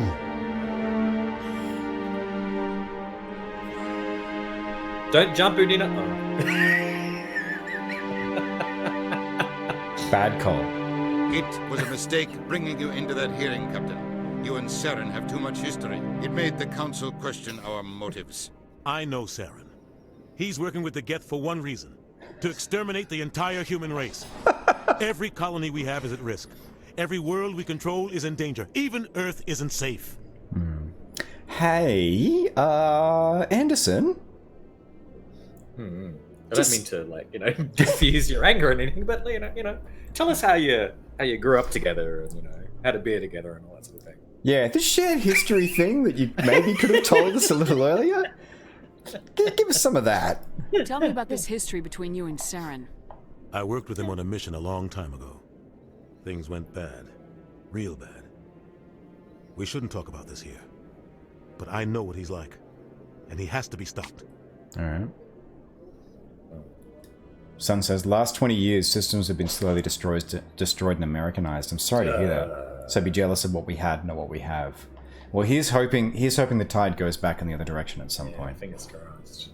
Don't jump, Udina. Bad call. It was a mistake bringing you into that hearing, Captain. You and Saren have too much history. It made the Council question our motives. I know Saren. He's working with the Geth for one reason. To exterminate the entire human race. Every colony we have is at risk. Every world we control is in danger. Even Earth isn't safe. Hey, Anderson? I don't mean to diffuse your anger or anything, but tell us how you grew up together and had a beer together and all that sort of thing. Yeah, this shared history thing that you maybe could have told us a little earlier. Give us some of that. Tell me about this history between you and Saren. I worked with him on a mission a long time ago. Things went bad. Real bad. We shouldn't talk about this here. But I know what he's like. And he has to be stopped. Alright. Sun says, last 20 years, systems have been slowly destroyed and Americanized. I'm sorry to hear that. So be jealous of what we had, not what we have. Well, he's hoping the tide goes back in the other direction at some point. Fingers crossed.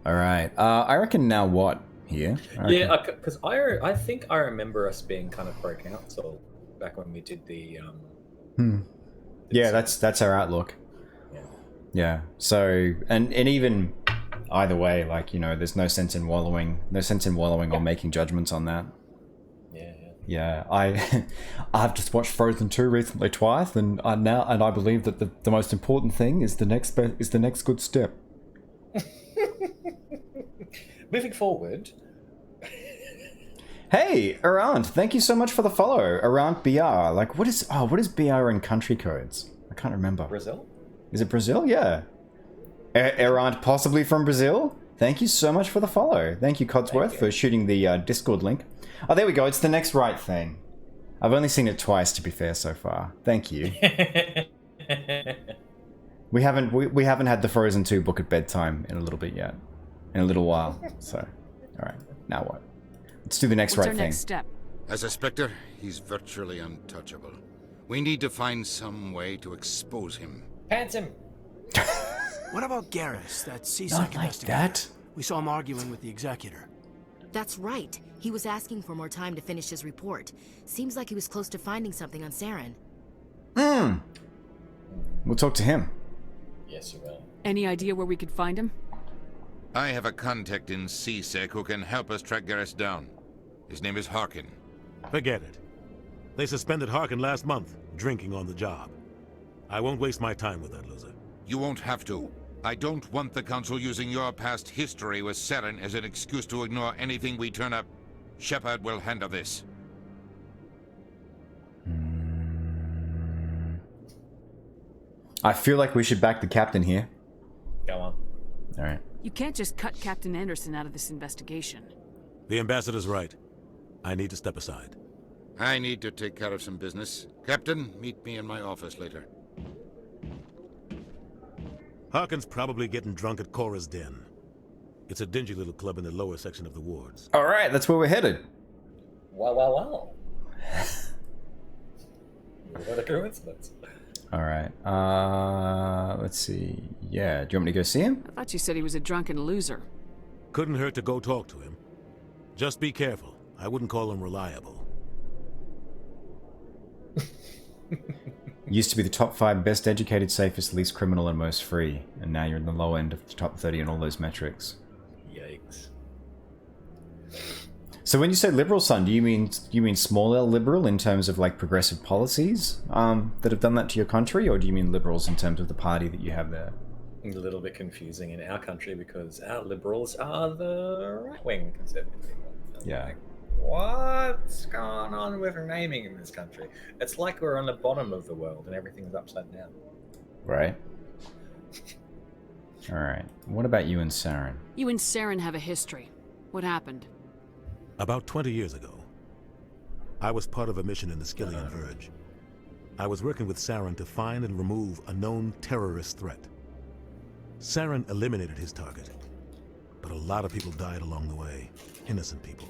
All right. I reckon now what? here. Okay. Yeah, because I think I remember us being kind of pro-council back when we did the. Yeah, that's our outlook. Yeah. So, and even either way, like, you know, there's no sense in wallowing or making judgments on that. Yeah, I've just watched Frozen 2 recently twice, and I believe that the most important thing is the next good step. Moving forward. Hey, Arant, thank you so much for the follow. Arant BR. Like, what is BR in country codes? I can't remember. Brazil? Is it Brazil? Yeah. Arant, possibly from Brazil? Thank you so much for the follow. Thank you, Codsworth, for shooting the Discord link. Oh, there we go. It's the next right thing. I've only seen it twice, to be fair, so far. Thank you. We haven't had the Frozen 2 book at bedtime in a little bit yet. In a little while. So, all right. Now what? Let's do the next right thing. Next step? As a Spectre, he's virtually untouchable. We need to find some way to expose him. Pants him. What about Garrus, that CSEC Not like investigator? that. We saw him arguing with the executor. That's right. He was asking for more time to finish his report. Seems like he was close to finding something on Saren. We'll talk to him. Yes, you will. Any idea where we could find him? I have a contact in CSEC who can help us track Garrus down. His name is Harkin. Forget it. They suspended Harkin last month, drinking on the job. I won't waste my time with that loser. You won't have to. I don't want the Council using your past history with Saren as an excuse to ignore anything we turn up. Shepard will handle this. I feel like we should back the captain here. Go on. All right. You can't just cut Captain Anderson out of this investigation. The ambassador's right. I need to step aside. I need to take care of some business. Captain, meet me in my office later. Harkin's probably getting drunk at Cora's Den. It's a dingy little club in the lower section of the wards. All right, that's where we're headed. Well. What a coincidence. All right. Let's see. Yeah, do you want me to go see him? I thought you said he was a drunken loser. Couldn't hurt to go talk to him. Just be careful. I wouldn't call him reliable. Used to be the top 5 best educated, safest, least criminal, and most free, and now you're in the low end of the top 30 in all those metrics. Yikes. So when you say liberal, son, do you mean small L liberal in terms of like progressive policies that have done that to your country, or do you mean liberals in terms of the party that you have there? A little bit confusing in our country because our liberals are the right-wing conservative people. Yeah. Like, what's going on with naming in this country? It's like we're on the bottom of the world and everything's upside down. Right. All right. What about you and Saren? You and Saren have a history. What happened? About 20 years ago, I was part of a mission in the Skillian Verge. I was working with Saren to find and remove a known terrorist threat. Saren eliminated his target, but a lot of people died along the way, innocent people.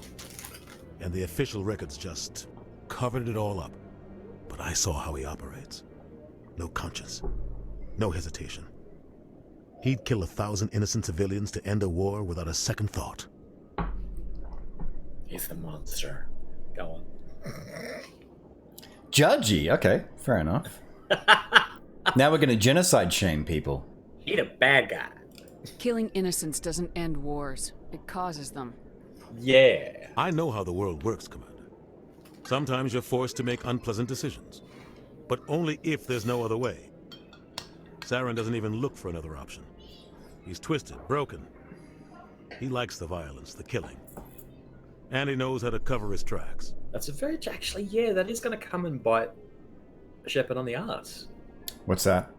And the official records just covered it all up. But I saw how he operates. No conscience, no hesitation. He'd kill 1,000 innocent civilians to end a war without a second thought. He's the monster. Go on. Judgy. Okay, fair enough. Now we're going to genocide shame people. He's a bad guy. Killing innocents doesn't end wars. It causes them. Yeah. I know how the world works, Commander. Sometimes you're forced to make unpleasant decisions. But only if there's no other way. Saren doesn't even look for another option. He's twisted, broken. He likes the violence, the killing. And he knows how to cover his tracks. That's a very... Actually, yeah, that is going to come and bite Shepard on the ass. What's that?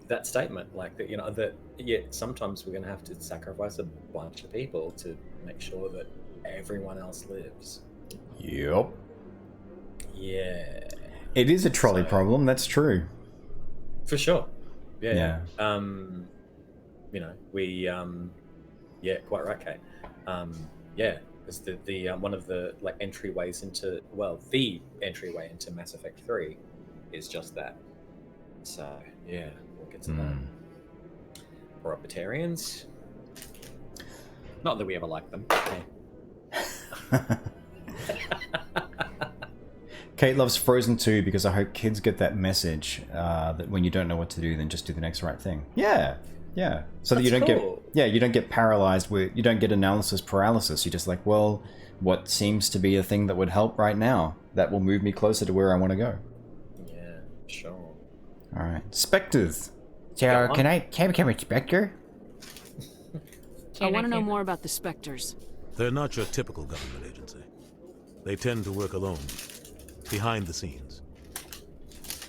That statement, like that, you know, that yeah, sometimes we're going to have to sacrifice a bunch of people to make sure that everyone else lives. Yep. Yeah. It is a trolley problem, that's true. For sure. Yeah. Yeah. You know, we yeah, quite right, Kate. Yeah, because the one of the like entryways into the entryway into Mass Effect 3 is just that. So yeah, we'll get to that. Proprietarians. Not that we ever like them. Hey. Kate loves Frozen 2 because I hope kids get that message that when you don't know what to do, then just do the next right thing. Yeah, yeah. So that you don't you don't get paralyzed. You don't get analysis paralysis. You're just like, well, what seems to be a thing that would help right now that will move me closer to where I want to go. Yeah, sure. All right, specters. So can I become a specter? I want to know more about the Spectres. They're not your typical government agency. They tend to work alone, behind the scenes.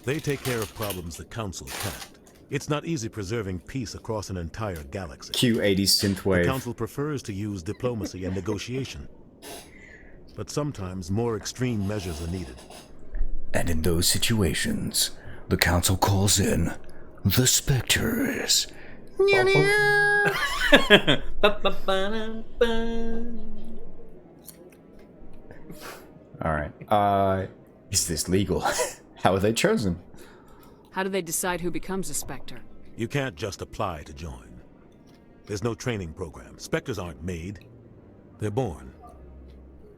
They take care of problems the Council can't. It's not easy preserving peace across an entire galaxy. Q80 synthwave. The Council prefers to use diplomacy and negotiation. But sometimes more extreme measures are needed. And in those situations, the Council calls in the Spectres. Alright. Is this legal? How are they chosen? How do they decide who becomes a Spectre? You can't just apply to join. There's no training program. Spectres aren't made. They're born.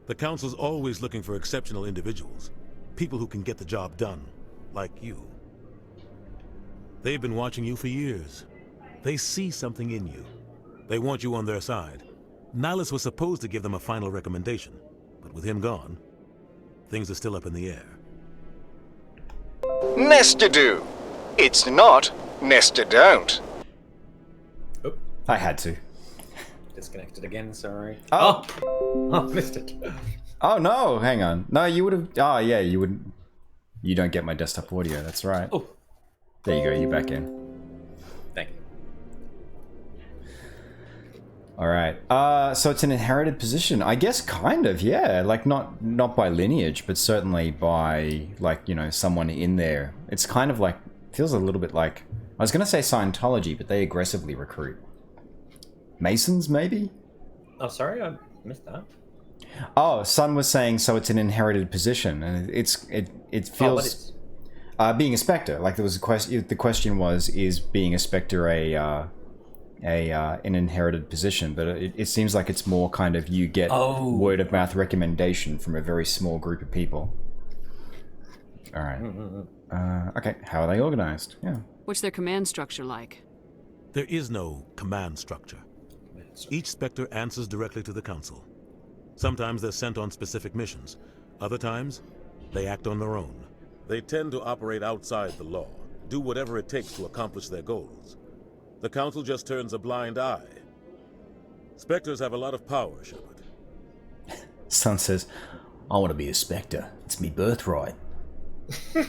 The Council's always looking for exceptional individuals. People who can get the job done. Like you. They've been watching you for years. They see something in you. They want you on their side. Nihilus was supposed to give them a final recommendation. But with him gone, things are still up in the air. Nest-a-do. It's not nest-a-don't. Oh. I had to. Disconnected again, sorry. Oh! Oh, missed it. Oh no, hang on. No, you would have... Oh yeah, you wouldn't... You don't get my desktop audio, that's right. Oh. There you go, you're back in. Thank you. Alright, so it's an inherited position. I guess kind of, yeah. Like, not by lineage, but certainly by, like, you know, someone in there. It's kind of like... Feels a little bit like... I was going to say Scientology, but they aggressively recruit. Masons, maybe? Oh, sorry, I missed that. Oh, Sun was saying, so it's an inherited position, and it feels... being a Spectre, like there was a question. The question was, is being a Spectre an inherited position? But it seems like it's more kind of you get word of mouth recommendation from a very small group of people. All right. Okay. How are they organized? Yeah. What's their command structure like? There is no command structure. Each Spectre answers directly to the Council. Sometimes they're sent on specific missions. Other times, they act on their own. They tend to operate outside the law, do whatever it takes to accomplish their goals. The Council just turns a blind eye. Spectres have a lot of power, Shepard. Sun says, I want to be a Spectre. It's me birthright. Nice.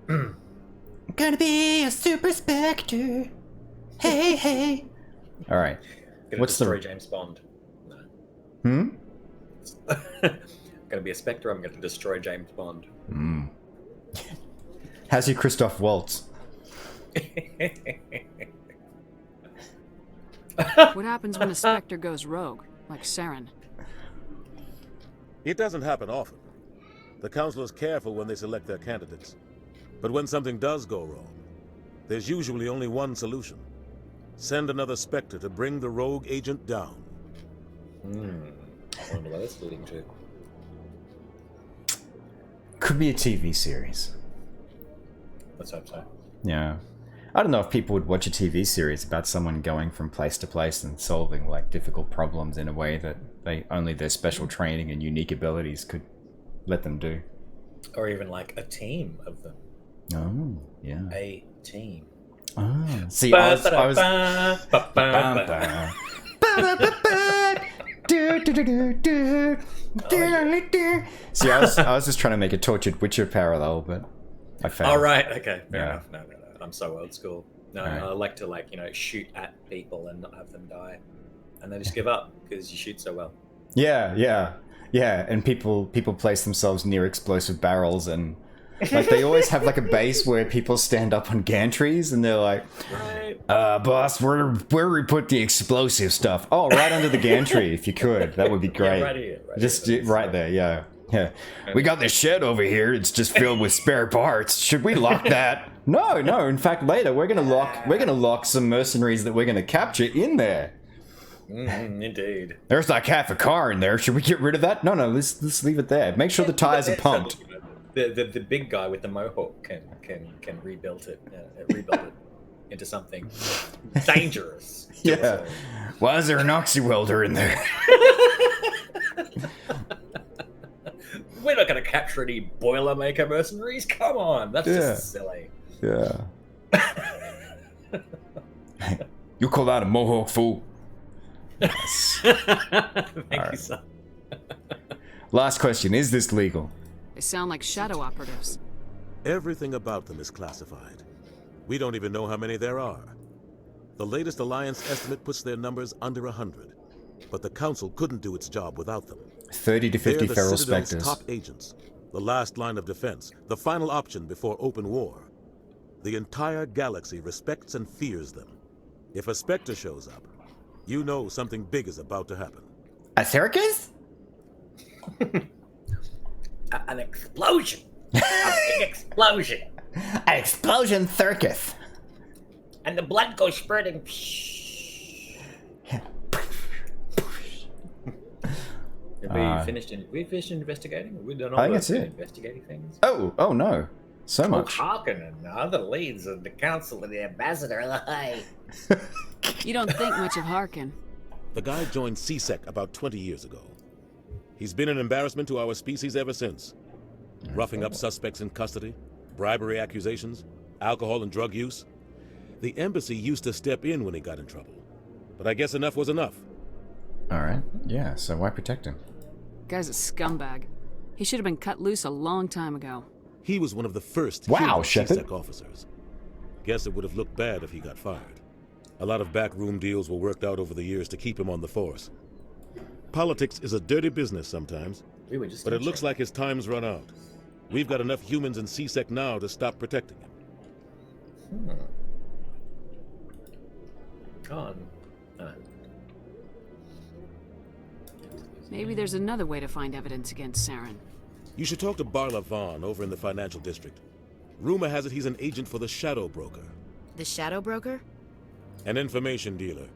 I'm gonna be a super Spectre. Hey, hey. Alright. What's destroy James Bond? Hmm? Gonna be a Spectre, I'm gonna destroy James Bond. Hmm. How's your Christoph Waltz? What happens when a Spectre goes rogue, like Saren? It doesn't happen often. The Council is careful when they select their candidates. But when something does go wrong, there's usually only one solution. Send another Spectre to bring the rogue agent down. I wonder what that's leading to. Could be a TV series. Let's hope so. Yeah. I don't know if people would watch a TV series about someone going from place to place and solving like difficult problems in a way that only their special training and unique abilities could let them do. Or even like a team of them. Oh, yeah. A team. Oh. See, I was See, I was just trying to make a Tortured Witcher parallel, but I failed. Oh, right, okay, fair enough. No. I'm so old school. No, right. I like to, shoot at people and not have them die. And they just give up, because you shoot so well. Yeah, and people place themselves near explosive barrels, and they always have a base where people stand up on gantries, and they're like, right. Boss, where we put the explosive stuff? Oh, right under the gantry, if you could. That would be great. Yeah, right here. Right there, yeah. Yeah. We got this shed over here. It's just filled with spare parts. Should we lock that? No. In fact, later we're gonna lock some mercenaries that we're gonna capture in there. Indeed. There's like half a car in there. Should we get rid of that? No. Let's leave it there. Make sure the tires are pumped. The big guy with the mohawk can rebuild it into something dangerous. Yeah. Why is there an oxy welder in there? We're not going to capture any Boilermaker mercenaries. Come on, that's just silly. Yeah. You call that a mohawk, fool? Yes. Thank you, son. Last question: is this legal? They sound like shadow operatives. Everything about them is classified. We don't even know how many there are. The latest Alliance estimate puts their numbers under 100. But the Council couldn't do its job without them. 30 to 50 They're feral the Citadel's specters. top agents, the last line of defense, the final option before open war. The entire galaxy respects and fears them. If a Spectre shows up, you know something big is about to happen. A circus? An explosion. A big explosion. An explosion circus. And the blood goes spreading. Have we finished investigating? We've done all the investigating things. Oh no. So much. Harkin and the other leads of the council and the ambassador. You don't think much of Harkin. The guy joined CSEC about 20 years ago. He's been an embarrassment to our species ever since. Roughing up suspects in custody, bribery accusations, alcohol and drug use. The embassy used to step in when he got in trouble. But I guess enough was enough. Alright, yeah, so why protect him? Guy's a scumbag. He should have been cut loose a long time ago. He was one of the first Shepard. CSEC officers. Guess it would have looked bad if he got fired. A lot of backroom deals were worked out over the years to keep him on the force. Politics is a dirty business sometimes, but it looks like his time's run out. We've got enough humans in CSEC now to stop protecting him. God. Maybe there's another way to find evidence against Saren. You should talk to Barla Vaughn over in the financial district. Rumor has it he's an agent for the Shadow Broker. The Shadow Broker? An information dealer.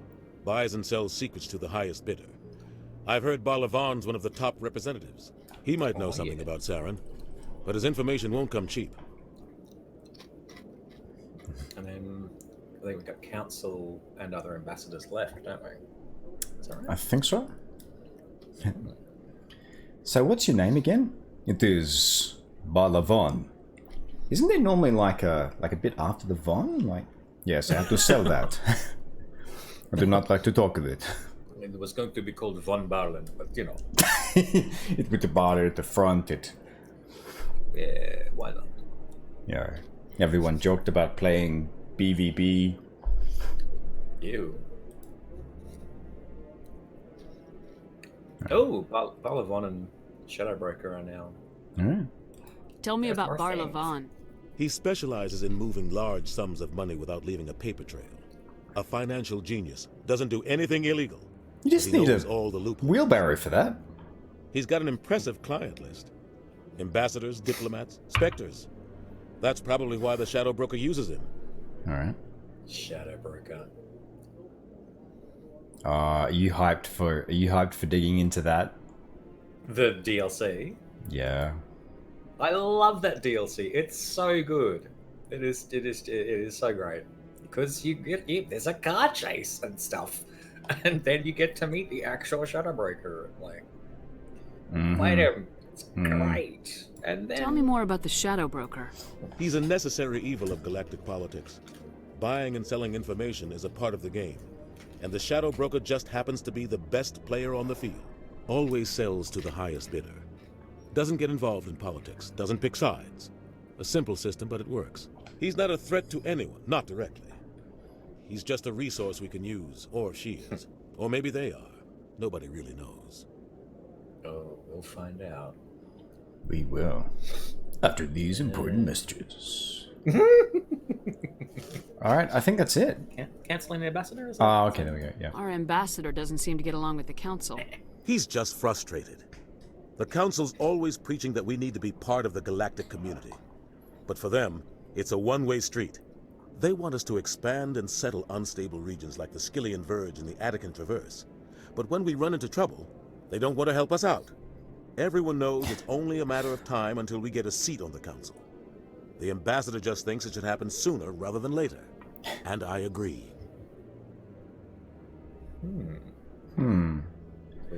Buys and sells secrets to the highest bidder. I've heard Barla Vaughn's one of the top representatives. He might know something about Saren, but his information won't come cheap. And then I think we've got council and other ambassadors left, don't we? Is that right? I think so. So what's your name again? It is Barla Vaughn. Isn't there normally like a bit after the Vaughn? Like, yes, I have to sell that. I do not like to talk of it. It was going to be called Von Barlen, but you know. It with the bar at the front, Yeah, why not? Yeah. Everyone joked about playing BVB. Ew. Oh, Barla Vaughn and Shadowbroker are now. Tell me There's about more Barla things. Vaughn. He specializes in moving large sums of money without leaving a paper trail. A financial genius. Doesn't do anything illegal. You just He need knows a all the loopholes. wheelbarrow for that. He's got an impressive client list. Ambassadors, diplomats, specters. That's probably why the Shadow Broker uses him. Alright. Shadowbroker. Are you hyped for digging into that? The DLC. Yeah. I love that DLC. It's so good. It is so great because there's a car chase and stuff, and then you get to meet the actual Shadowbroker. Like, fight him. It's great. And then Tell me more about the Shadow Broker. He's a necessary evil of galactic politics. Buying and selling information is a part of the game. And the Shadow Broker just happens to be the best player on the field. Always sells to the highest bidder. Doesn't get involved in politics. Doesn't pick sides. A simple system, but it works. He's not a threat to anyone, not directly. He's just a resource we can use, or she is. Or maybe they are. Nobody really knows. Oh, we'll find out. We will. After these important messages. Alright, I think that's it. Canceling the ambassador? Is Oh, okay, there we go, yeah. Our ambassador doesn't seem to get along with the council. He's just frustrated. The Council's always preaching that we need to be part of the galactic community. But for them, it's a one-way street. They want us to expand and settle unstable regions like the Skillian Verge and the Attican Traverse. But when we run into trouble, they don't want to help us out. Everyone knows it's only a matter of time until we get a seat on the Council. The Ambassador just thinks it should happen sooner rather than later. And I agree. We're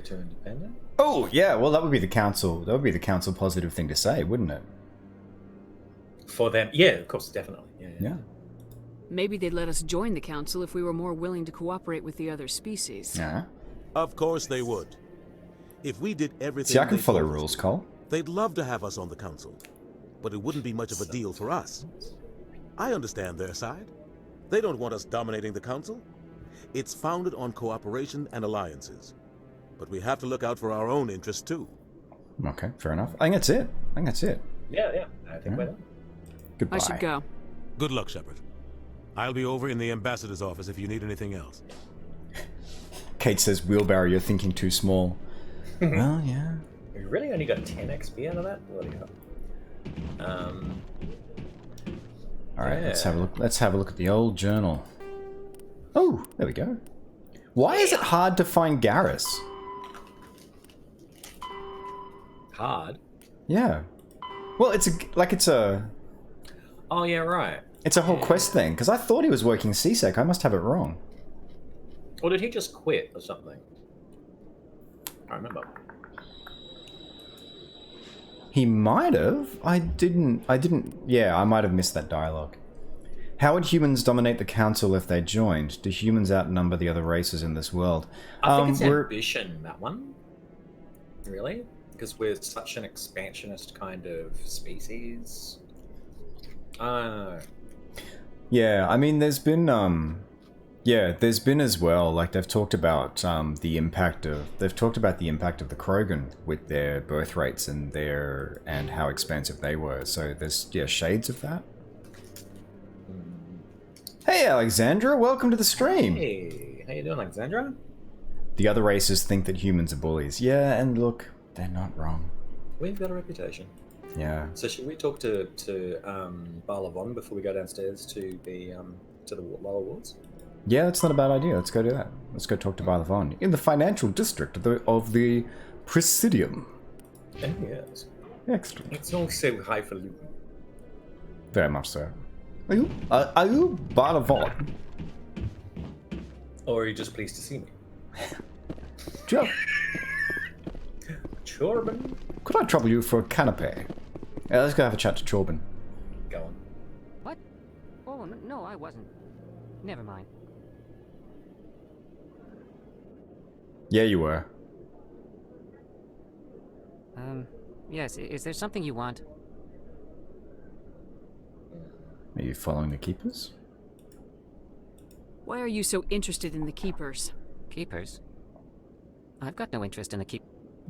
too independent? Oh, yeah, well, that would be the Council. That would be the Council positive thing to say, wouldn't it? For them, yeah, of course, definitely. Yeah. Maybe they'd let us join the Council if we were more willing to cooperate with the other species. Yeah. Of course they would. If we did everything... See, I can follow rules, Cole. They'd love to have us on the Council. But it wouldn't be much of a deal for us. I understand their side. They don't want us dominating the Council. It's founded on cooperation and alliances. But we have to look out for our own interests, too. Okay, fair enough. I think that's it. Yeah. I think we're done. Goodbye. I should go. Good luck, Shepard. I'll be over in the Ambassador's office if you need anything else. Kate says, wheelbarrow, you're thinking too small. Well, yeah. We really only got 10 XP out of that? What do you got? Alright, let's have a look. Let's have a look at the old journal. Oh, there we go. Why is it hard to find Garrus? Hard? Yeah. Well, it's a... Oh, yeah, right. It's a whole quest thing, because I thought he was working CSEC. I must have it wrong. Or did he just quit or something? I remember. He might have. I didn't. Yeah, I might have missed that dialogue. How would humans dominate the Council if they joined? Do humans outnumber the other races in this world? I think it's ambition, that one. Really? Because we're such an expansionist kind of species. Yeah, I mean, there's been as well, like, they've talked about the impact of the Krogan with their birth rates and how expansive they were. So there's shades of that. Hey, Alexandra, welcome to the stream. Hey, how you doing, Alexandra? The other races think that humans are bullies. Yeah, and look, they're not wrong. We've got a reputation. Yeah. So should we talk to Barlavon before we go downstairs to the lower wards? Yeah, that's not a bad idea. Let's go do that. Let's go talk to Barlavon in the financial district of the Presidium. Oh, yes. Excellent. It's all so highfalutin. Very much so. Are you Barlavon? Or are you just pleased to see me? Joe. Chorbin. Could I trouble you for a canapé? Yeah, let's go have a chat to Chorbin. Go on. What? Oh, no, I wasn't. Never mind. Yeah, you were. Yes, is there something you want? Are you following the Keepers? Why are you so interested in the Keepers? Keepers? I've got no interest in the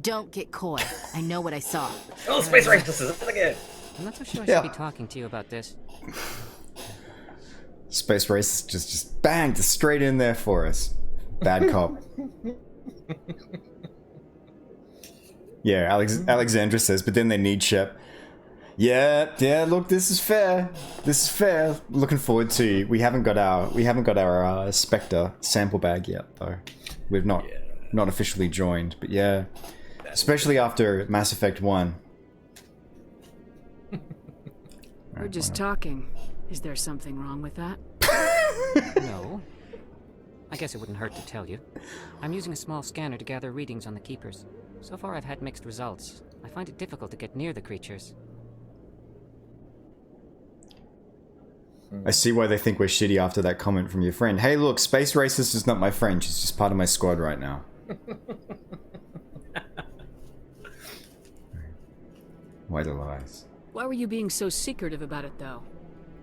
Don't get coy. I know what I saw. Oh, space racism again! I'm not so sure I should be talking to you about this. Space race just banged straight in there for us. Bad cop. Yeah, Alexandra says, but then they need Shep. Yeah, look, this is fair. Looking forward to, we haven't got our Spectre sample bag yet, though. We've not officially joined, but yeah. Especially after Mass Effect 1. We're just talking. Is there something wrong with that? No. I guess it wouldn't hurt to tell you. I'm using a small scanner to gather readings on the Keepers. So far I've had mixed results. I find it difficult to get near the creatures. I see why they think we're shitty after that comment from your friend. Hey look, Space Racist is not my friend, she's just part of my squad right now. Why the lies? Why were you being so secretive about it, though?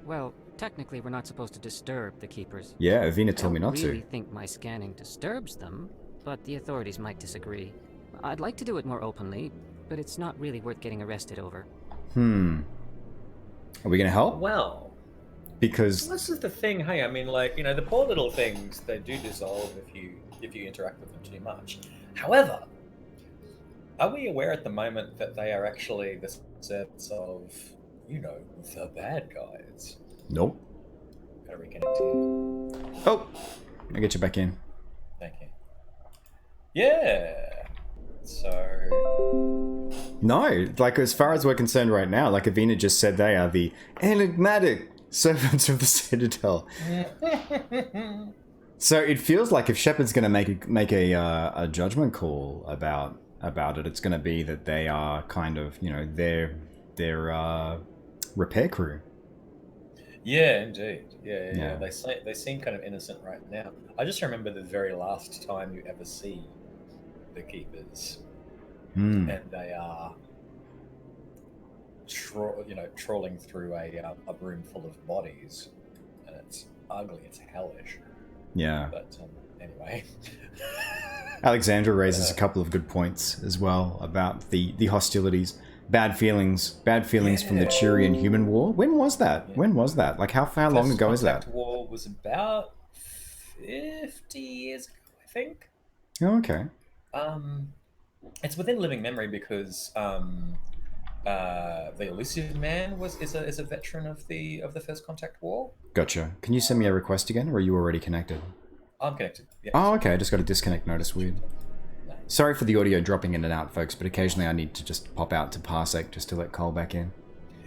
Well, technically we're not supposed to disturb the Keepers. Yeah, Avina told me not to. I don't really think my scanning disturbs them, but the authorities might disagree. I'd like to do it more openly, but it's not really worth getting arrested over. Are we gonna help? Well... Because... This is the thing, hey, I mean, like, you know, the poor little things, they do dissolve if you interact with them too much. However, Are we aware at the moment that they are actually the sets of, the bad guys? Nope. Gotta reconnect here. Oh, I'll get you back in. Thank you. Yeah. So. No, like as far as we're concerned right now, like Avina just said, they are the enigmatic servants of the Citadel. So it feels like if Shepard's going to make a judgment call about it, it's going to be that they are kind of their repair crew. Yeah, indeed. Yeah. They seem kind of innocent right now. I just remember the very last time you ever see the Keepers, and they are trawling through a room full of bodies, and it's ugly. It's hellish. Yeah. But anyway. Alexandra raises a couple of good points as well about the hostilities, bad feelings from the Turian human war. When was that? Yeah. When was that? Like how long ago is that? First war was about 50 years ago, I think. Oh, okay. It's within living memory because the Elusive Man is a veteran of the First Contact War. Gotcha. Can you send me a request again, or are you already connected? I'm connected. Yeah. Oh, okay. I just got a disconnect notice. Weird. Sorry for the audio dropping in and out, folks, but occasionally I need to just pop out to Parsec just to let Cole back in.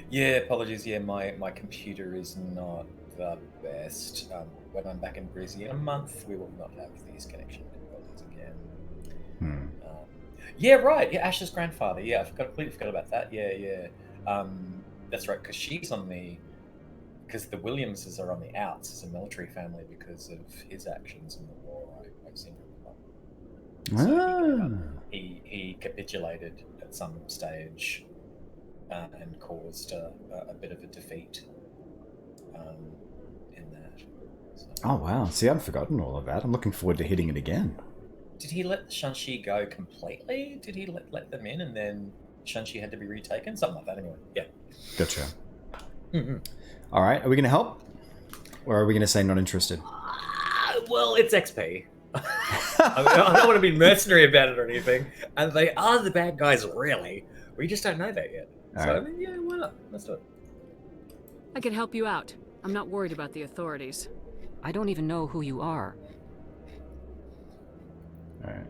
Yeah, apologies. Yeah, my computer is not the best. When I'm back in Brizzy in a month, we will not have these connection difficulties again. Yeah, right. Yeah, Ash's grandfather. Yeah, completely forgot about that. Yeah. That's right, because because the Williamses are on the outs as a military family because of his actions in the war. I seem to remember. So he capitulated at some stage and caused a bit of a defeat in that. So. Oh, wow. See, I'd forgotten all of that. I'm looking forward to hitting it again. Did he let Shang-Chi go completely? Did he let them in and then Shang-Chi had to be retaken? Something like that anyway. Yeah. Gotcha. Mm-hmm. All right. Are we going to help? Or are we going to say not interested? Well, it's XP. I don't want to be mercenary about it or anything. And they are the bad guys, really. We just don't know that yet. All so, right. I mean, yeah, why not? Let's do it. I can help you out. I'm not worried about the authorities. I don't even know who you are. Alright.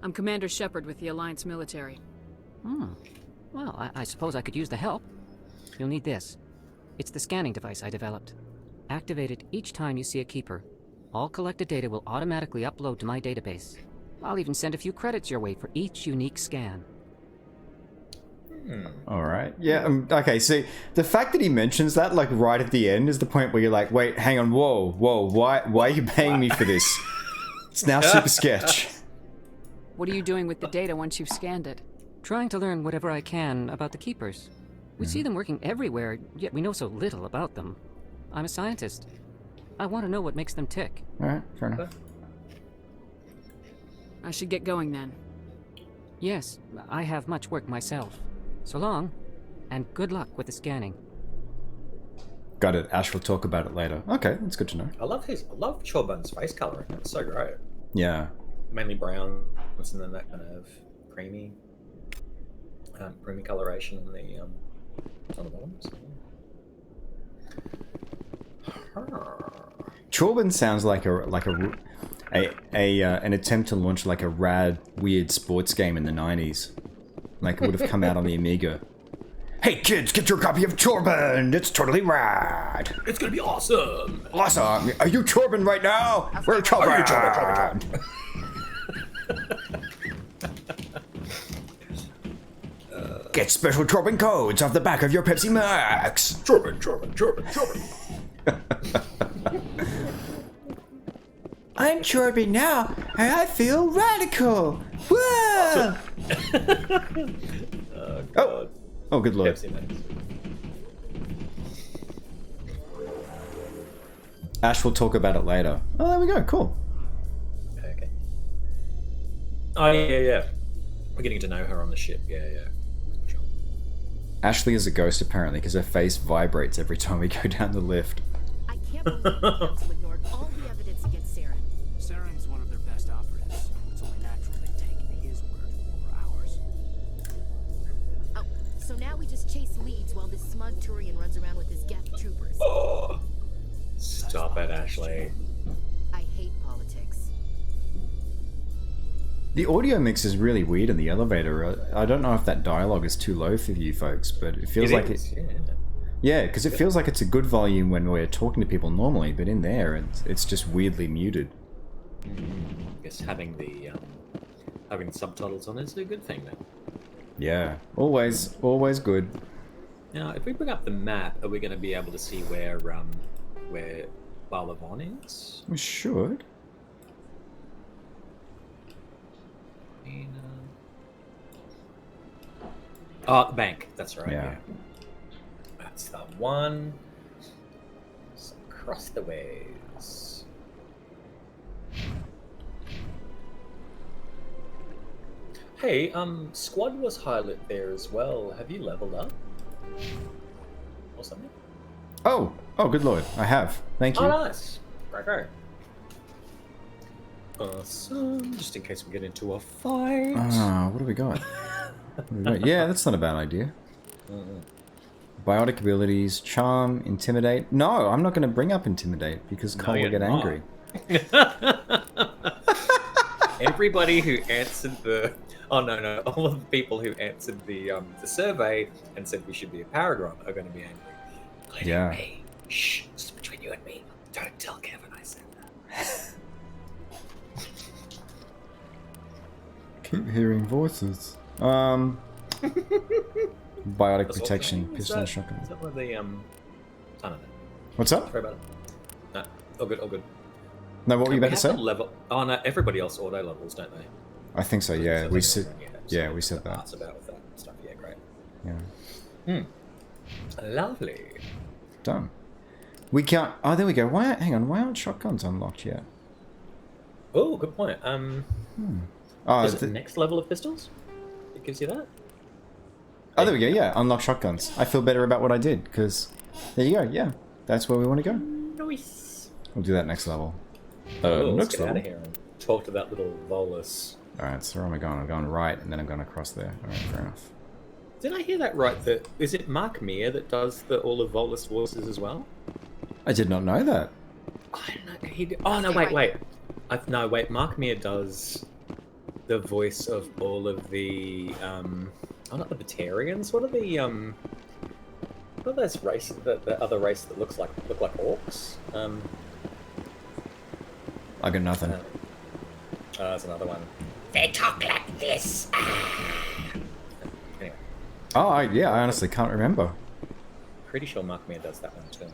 I'm Commander Shepard with the Alliance military. Well, I suppose I could use the help. You'll need this. It's the scanning device I developed. Activate it each time you see a keeper. All collected data will automatically upload to my database. I'll even send a few credits your way for each unique scan. Alright. Yeah, okay, see, the fact that he mentions that, like, right at the end is the point where you're like, wait, hang on, whoa, why are you paying me for this? It's now super sketch. What are you doing with the data once you've scanned it? Trying to learn whatever I can about the Keepers. We see them working everywhere, yet we know so little about them. I'm a scientist. I want to know what makes them tick. Alright, fair enough. I should get going then. Yes, I have much work myself. So long, and good luck with the scanning. Got it. Ash will talk about it later. Okay, that's good to know. I love Chorban's face coloring. It's so great. Yeah. Mainly brown, and then that kind of creamy coloration on the bottom. Chorban sounds like an attempt to launch like a rad, weird sports game in the 90s. Like it would have come out on the Amiga. Hey kids, get your copy of Chorban! It's totally rad! It's gonna be awesome! Awesome! Are you Chorban right now? We're Chorban! Get special Chorban codes off the back of your Pepsi Max! Chorban! I'm Chorban now, and I feel radical! Whoa! Oh, God. Oh, good lord. Pepsi Max. Ash will talk about it later. Oh, there we go. Cool. Okay. Oh, yeah. We're getting to know her on the ship. Yeah. Sure. Ashley is a ghost, apparently, because her face vibrates every time we go down the lift. I can't believe the council ignored all the evidence against Saren. Saren's one of their best operatives. It's only natural they take his word over ours. just chase leads while this smug Turian runs around with his Geth troopers. Oh, stop it, Ashley. I hate politics. The audio mix is really weird in the elevator. I don't know if that dialogue is too low for you folks, but it feels like it. Yeah, because it feels like it's a good volume when we're talking to people normally, but in there, it's just weirdly muted. I guess having the subtitles on is a good thing then. Yeah, always good. Now, if we bring up the map, are we going to be able to see where Balavon is? We should. Oh, the bank. That's right. Yeah. Yeah. That's the one. It's across the ways. Hey, Squad was highlighted there as well. Have you leveled up? Or something? Oh, good lord, I have. Thank you. Oh, nice. Right. Awesome. Just in case we get into a fight. What do we got? Yeah, that's not a bad idea. Biotic abilities, charm, intimidate. No, I'm not going to bring up intimidate because Cole will get angry. Everybody who answered the... Oh, no. All of the people who answered the survey and said we should be a Paragon are going to be angry. Including Yeah. me. Shh, it's between you and me. Don't tell Kevin I said that. Keep hearing voices. Biotic protection, pistol and shotgun. Is that one of the, I don't know. What's up? Sorry about it. No, all good. No, what were you about to say? Level... Oh, no, everybody else auto levels, don't they? I think so, yeah. We said, Yeah, we said that. Parts about with that stuff. Yeah, great. Yeah. Lovely. Done. We can't... Oh, there we go. Hang on, why aren't shotguns unlocked yet? Oh, good point. Is it the next level of pistols? It gives you that? Oh, there we go, yeah. Unlock shotguns. I feel better about what I did, because... There you go, yeah. That's where we want to go. Nice. We'll do that next level. Let's Next get level. out of here and talk to that little Volus. Alright, so where am I going? I'm going right, and then I'm going across there. Alright, fair enough. Did I hear that right? That is it Mark Meir that does all of Volus voices as well? I did not know that. I don't know. Oh, no, wait. Mark Meir does the voice of all of the... not the Batarians. What are the... What are those races? The other race that look like orcs? I got nothing. There's another one. They talk like this. Anyway. Oh, yeah, I honestly can't remember. Pretty sure Mark Meir does that one too.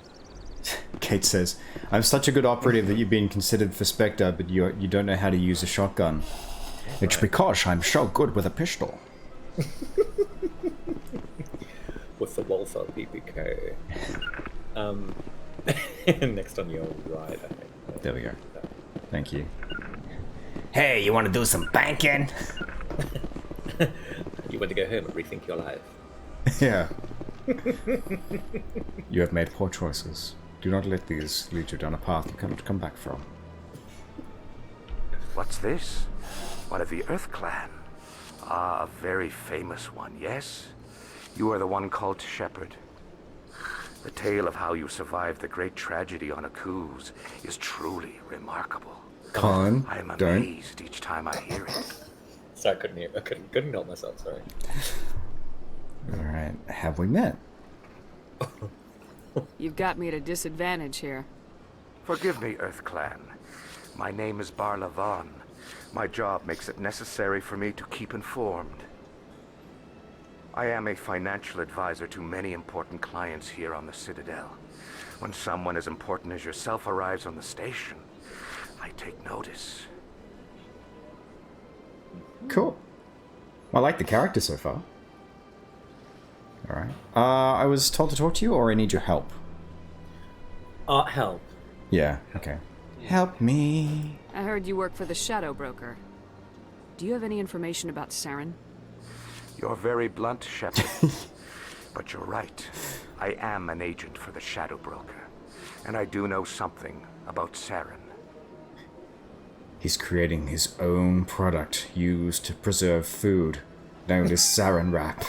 Kate says, I'm such a good operative that you've been considered for Spectre, but you don't know how to use a shotgun. It's because I'm so good with a pistol. With the Walther PPK. Next on your right, I think. There we go. Thank you. Hey, you want to do some banking? You want to go home and rethink your life. Yeah. You have made poor choices. Do not let these lead you down a path you cannot come back from. What's this? One of the Earth Clan. Ah, a very famous one, yes? You are the one called Shepherd. The tale of how you survived the great tragedy on Akuz is truly remarkable. Con, I am don't. amazed each time I hear it. Sorry, I couldn't help myself, sorry. Alright, have we met? You've got me at a disadvantage here. Forgive me, Earth Clan. My name is Barla Von. My job makes it necessary for me to keep informed. I am a financial advisor to many important clients here on the Citadel. When someone as important as yourself arrives on the station, I take notice. Cool. I like the character so far. Alright. I was told to talk to you, or I need your help? Help. Yeah, okay. Help me. I heard you work for the Shadow Broker. Do you have any information about Saren? You're very blunt, Shepard. But you're right. I am an agent for the Shadow Broker. And I do know something about Saren. He's creating his own product used to preserve food, known as sarin wrap.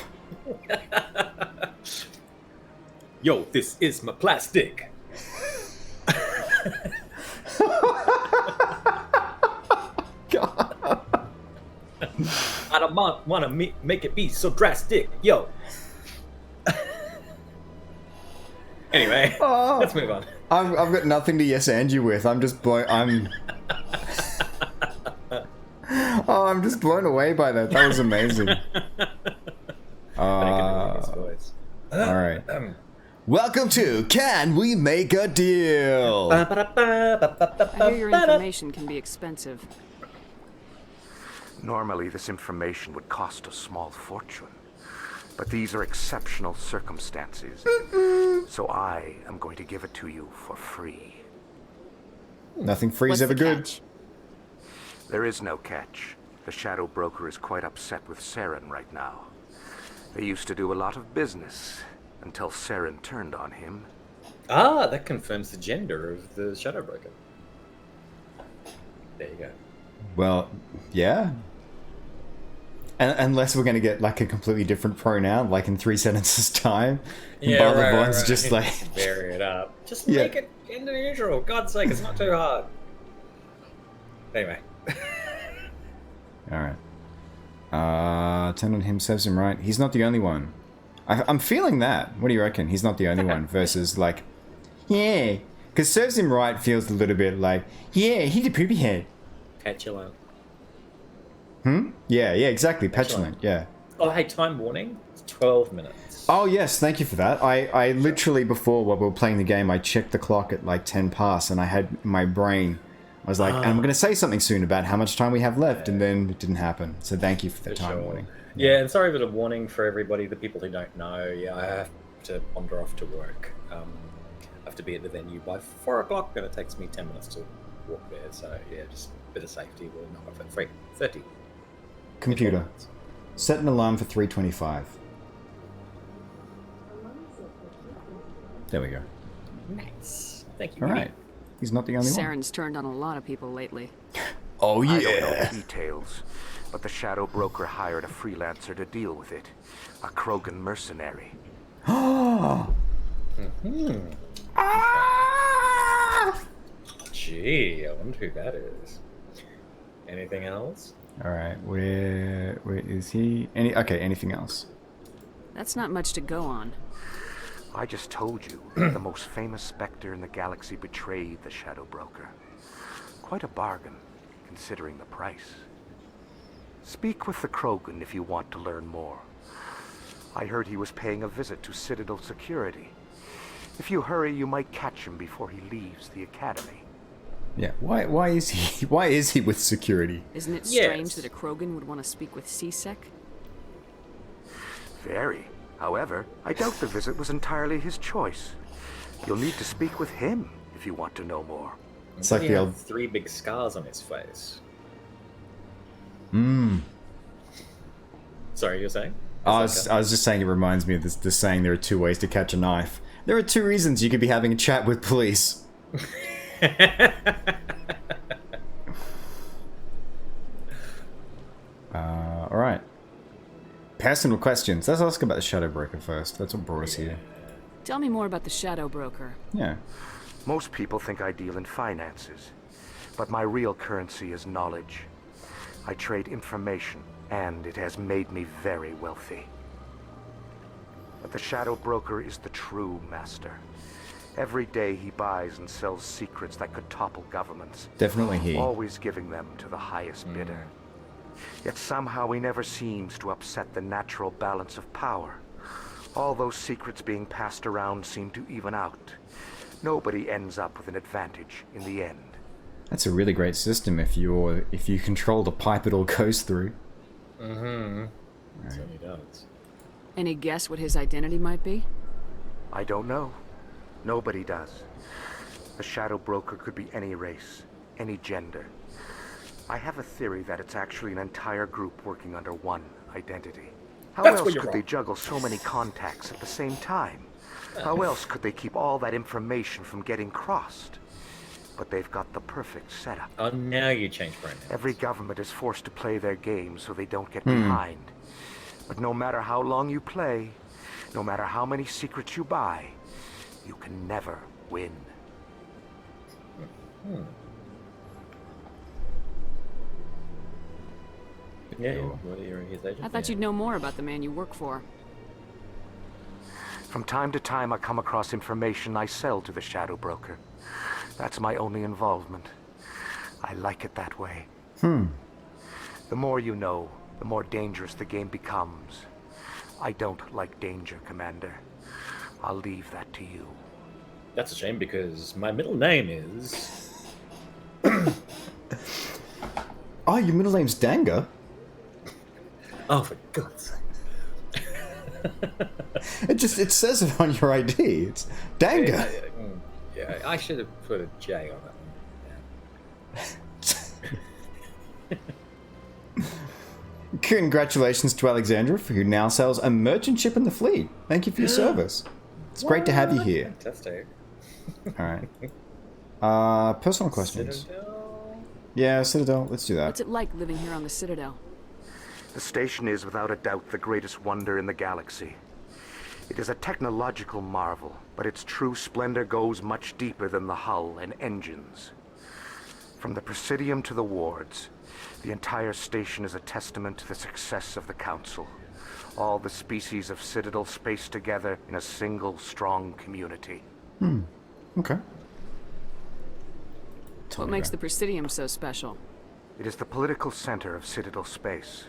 Yo, this is my plastic. I don't want to make it be so drastic. Yo. Anyway, let's move on. I've got nothing to yes and you with. I'm just I'm just blown away by that. That was amazing. All right. Welcome to Can We Make a Deal? I hear your information can be expensive. Normally, this information would cost a small fortune. But these are exceptional circumstances. So I am going to give it to you for free. Nothing free is ever good. There is no catch. The Shadow Broker is quite upset with Saren right now. They used to do a lot of business until Saren turned on him. Ah, that confirms the gender of the Shadow Broker. There you go. Well, yeah. Unless we're going to get like a completely different pronoun, like in 3 sentences time. Yeah, right. Just like vary it up. Just make it gender neutral. God's sake, it's not too hard. Anyway. All right. Turn on him serves him right. He's not the only one. I'm feeling that. What do you reckon? He's not the only one. Versus like, yeah, because serves him right feels a little bit like, yeah, he's a poopy head. Petulant. Yeah, exactly. Petulant, yeah. Oh, hey, time warning. It's 12 minutes. Oh, yes, thank you for that. I literally, before, while we were playing the game, I checked the clock at like 10 past, and I had my brain, I was like, I'm going to say something soon about how much time we have left, and then it didn't happen. So thank you for the time warning. Yeah, and sorry for the warning for everybody, the people who don't know. Yeah, I have to wander off to work. I have to be at the venue by 4 o'clock, and it takes me 10 minutes to walk there. So, yeah, just a bit of safety. We'll knock off at 3:30. Computer, set an alarm for 3:25. There we go. Nice. Thank you. All right. He's not the only one. Saren's turned on a lot of people lately. Oh, yeah. I don't know the details, but the Shadow Broker hired a freelancer to deal with it. A Krogan mercenary. Gee, I wonder who that is. Anything else? All right, where is he? Anything else? That's not much to go on. I just told you the most famous Spectre in the galaxy betrayed the Shadow Broker. Quite a bargain, considering the price. Speak with the Krogan if you want to learn more. I heard he was paying a visit to Citadel security. If you hurry, you might catch him before he leaves the academy. Yeah, why is he with security? Isn't it strange that a Krogan would want to speak with C-Sec? Very. However, I doubt the visit was entirely his choice. You'll need to speak with him if you want to know more. It's like the old 3 big scars on his face. Sorry, you're saying? I was just saying it reminds me of this saying there are 2 ways to catch a knife. There are 2 reasons you could be having a chat with police. All right. Personal questions. Let's ask about the Shadow Broker first. That's what brought us here. Tell me more about the Shadow Broker. Yeah. Most people think I deal in finances, but my real currency is knowledge. I trade information, and it has made me very wealthy. But the Shadow Broker is the true master. Every day he buys and sells secrets that could topple governments. Definitely he. Always giving them to the highest bidder. Yet somehow he never seems to upset the natural balance of power. All those secrets being passed around seem to even out. Nobody ends up with an advantage in the end. That's a really great system if you control the pipe it all goes through. Right. Certainly does. Any guess what his identity might be? I don't know. Nobody does. The Shadow Broker could be any race, any gender. I have a theory that it's actually an entire group working under one identity. How else could they juggle so many contacts at the same time? How else could they keep all that information from getting crossed? But they've got the perfect setup. Oh, now you change pronouns. Every government is forced to play their game so they don't get behind. But no matter how long you play, No matter how many secrets you buy, you can never win. Yeah, what are your agents? I thought you'd know more about the man you work for. From time to time, I come across information I sell to the Shadow Broker. That's my only involvement. I like it that way. The more you know, the more dangerous the game becomes. I don't like danger, Commander. I'll leave that to you. That's a shame because my middle name is... Oh, your middle name's Danga? Oh, for God's sake. It says it on your ID. It's Danga. Yeah, I should have put a J on it. Congratulations to Alexandra, who now sells a merchant ship in the fleet. Thank you for your service. It's great to have you here. Fantastic. Alright. Personal questions. Citadel? Yeah, Citadel. Let's do that. What's it like living here on the Citadel? The station is without a doubt the greatest wonder in the galaxy. It is a technological marvel, but its true splendor goes much deeper than the hull and engines. From the Presidium to the wards, the entire station is a testament to the success of the Council. All the species of Citadel spaced together in a single strong community. Okay. What makes the Presidium so special? It is the political center of Citadel space.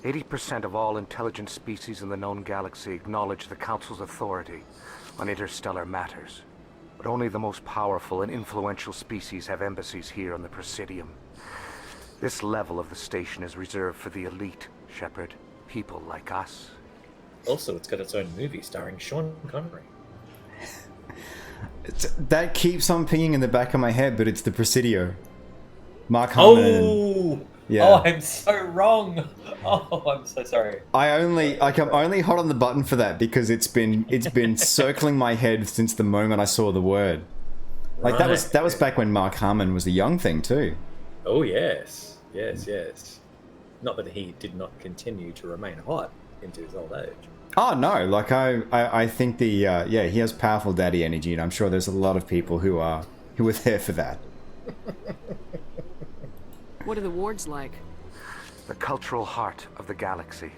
80% of all intelligent species in the known galaxy acknowledge the Council's authority on interstellar matters. But only the most powerful and influential species have embassies here on the Presidium. This level of the station is reserved for the elite, Shepard. People like us. Also, it's got its own movie starring Sean Connery. That keeps on pinging in the back of my head, but it's the Presidio. Mark Harmon. Yeah. Oh, I'm so wrong. Oh, I'm so sorry. I'm only hot on the button for that because it's been circling my head since the moment I saw the word. Like that was back when Mark Harmon was a young thing too. Oh yes. Not that he did not continue to remain hot into his old age. Oh no, like I think he has powerful daddy energy, and I'm sure there's a lot of people who are there for that. What are the wards like? The cultural heart of the galaxy.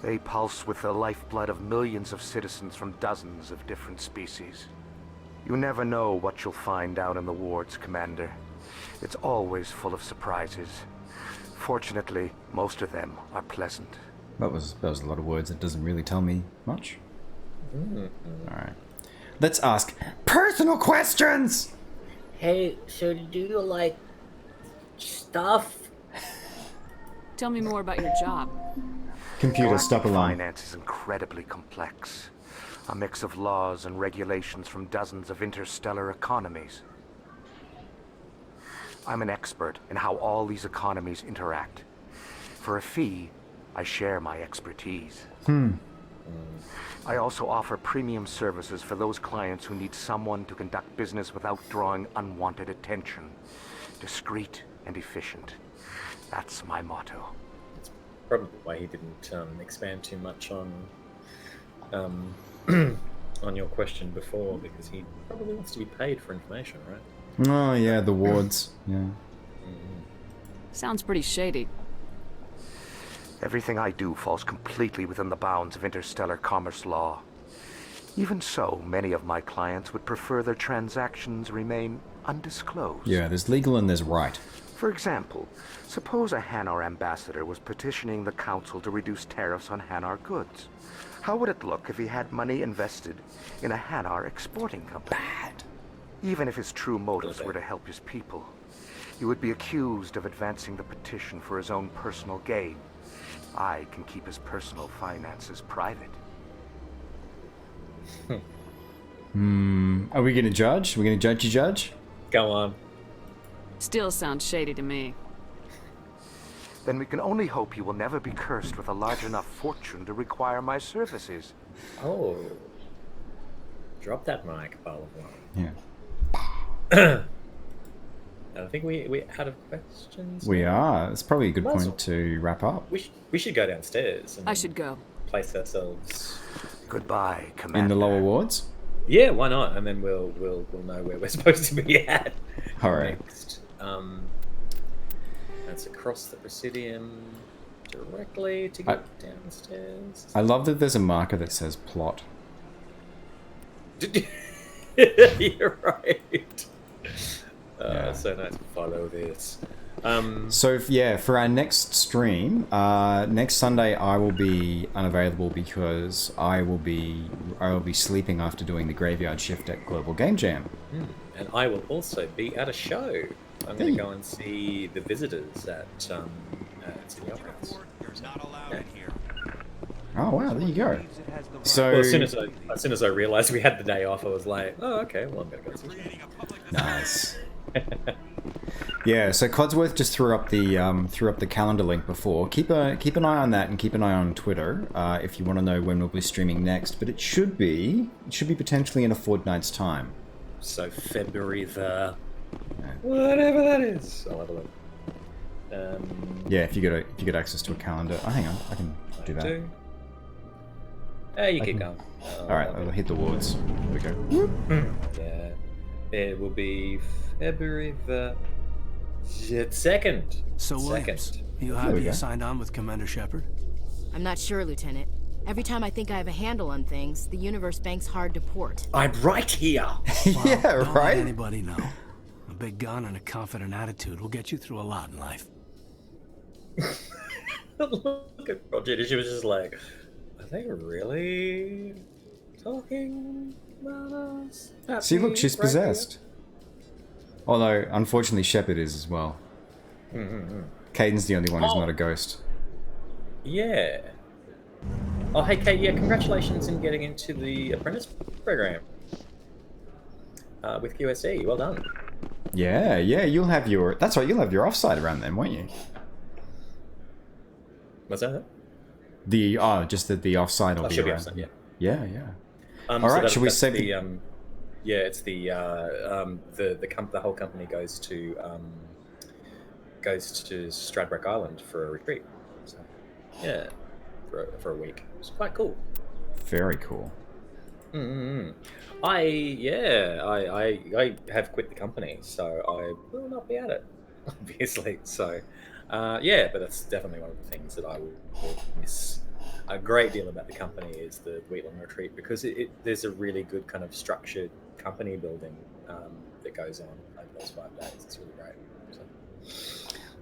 They pulse with the lifeblood of millions of citizens from dozens of different species. You never know what you'll find out in the wards, Commander. It's always full of surprises. Fortunately, most of them are pleasant. That was a lot of words. It doesn't really tell me much. Alright. Let's ask personal questions! Hey, so do you like stuff? Tell me more about your job. Computer, stop alarm. Finance is incredibly complex. A mix of laws and regulations from dozens of interstellar economies. I'm an expert in how all these economies interact. For a fee, I share my expertise. I also offer premium services for those clients who need someone to conduct business without drawing unwanted attention. Discreet and efficient. That's my motto. That's probably why he didn't expand too much on on your question before, because he probably wants to be paid for information, right? Oh yeah, the wards. Yeah. Sounds pretty shady. Everything I do falls completely within the bounds of interstellar commerce law. Even so, many of my clients would prefer their transactions remain undisclosed. Yeah, there's legal and there's right. For example, suppose a Hanar ambassador was petitioning the Council to reduce tariffs on Hanar goods. How would it look if he had money invested in a Hanar exporting company? Bad. Even if his true motives were to help his people, he would be accused of advancing the petition for his own personal gain. I can keep his personal finances private. Are we gonna judge? Are we gonna judge you, Judge? Go on. Still sounds shady to me. Then we can only hope he will never be cursed with a large enough fortune to require my services. Oh. Drop that mic, Paul. Yeah. I think we out of questions. We are. It's probably a good Might as point to wrap up. We should go downstairs. And I should go. Place ourselves Goodbye, Commander. In the lower wards? Yeah, why not? And then we'll know where we're supposed to be at. All right. Next. That's across the Presidium directly to get downstairs. I love that there's a marker that says plot. You're right. So nice to follow this. So yeah, for our next stream, next Sunday I will be unavailable because I will be sleeping after doing the graveyard shift at Global Game Jam. And I will also be at a show. I'm going to go and see the visitors at City Opera House. Oh wow, there you go. So well, as soon as I realised we had the day off, I was like, oh okay, well I'm going to go see it. Nice. Yeah, so Codsworth just threw up the calendar link before. Keep an eye on that and keep an eye on Twitter if you want to know when we'll be streaming next. But it should be potentially in a fortnight's time. So February the whatever that is. I'll have a look. Yeah, if you get access to a calendar. Oh, hang on, I can do that. You keep going. All right, I'll hit the wards. There we go. Yeah, it will be February the 2nd. So, Williams, you happy signed on with Commander Shepard? I'm not sure, Lieutenant. Every time I think I have a handle on things, the universe bank's hard to port. I'm right here. Yeah, don't right? Let anybody know. A big gun and a confident attitude will get you through a lot in life. Look at Roger. She was just like, are they really talking about us? See, look, she's possessed. Although, unfortunately, Shepard is as well. Caden's the only one who's not a ghost. Yeah. Oh, hey, Kate, yeah, congratulations in getting into the apprentice program. With QSE, well done. Yeah, you'll have your... That's right, you'll have your offsite around then, won't you? What's that? The just that the offsite will be around. Offsite, yeah. Yeah. All right, should we say the yeah, it's the whole company goes to Stradbroke Island for a retreat. So, yeah, for a week. It's quite cool. Very cool. I have quit the company, so I will not be at it, obviously. So, yeah, but that's definitely one of the things that I will miss a great deal about the company is the Wheatland retreat, because there's a really good kind of structured company building that goes on over those 5 days. It's really great. So.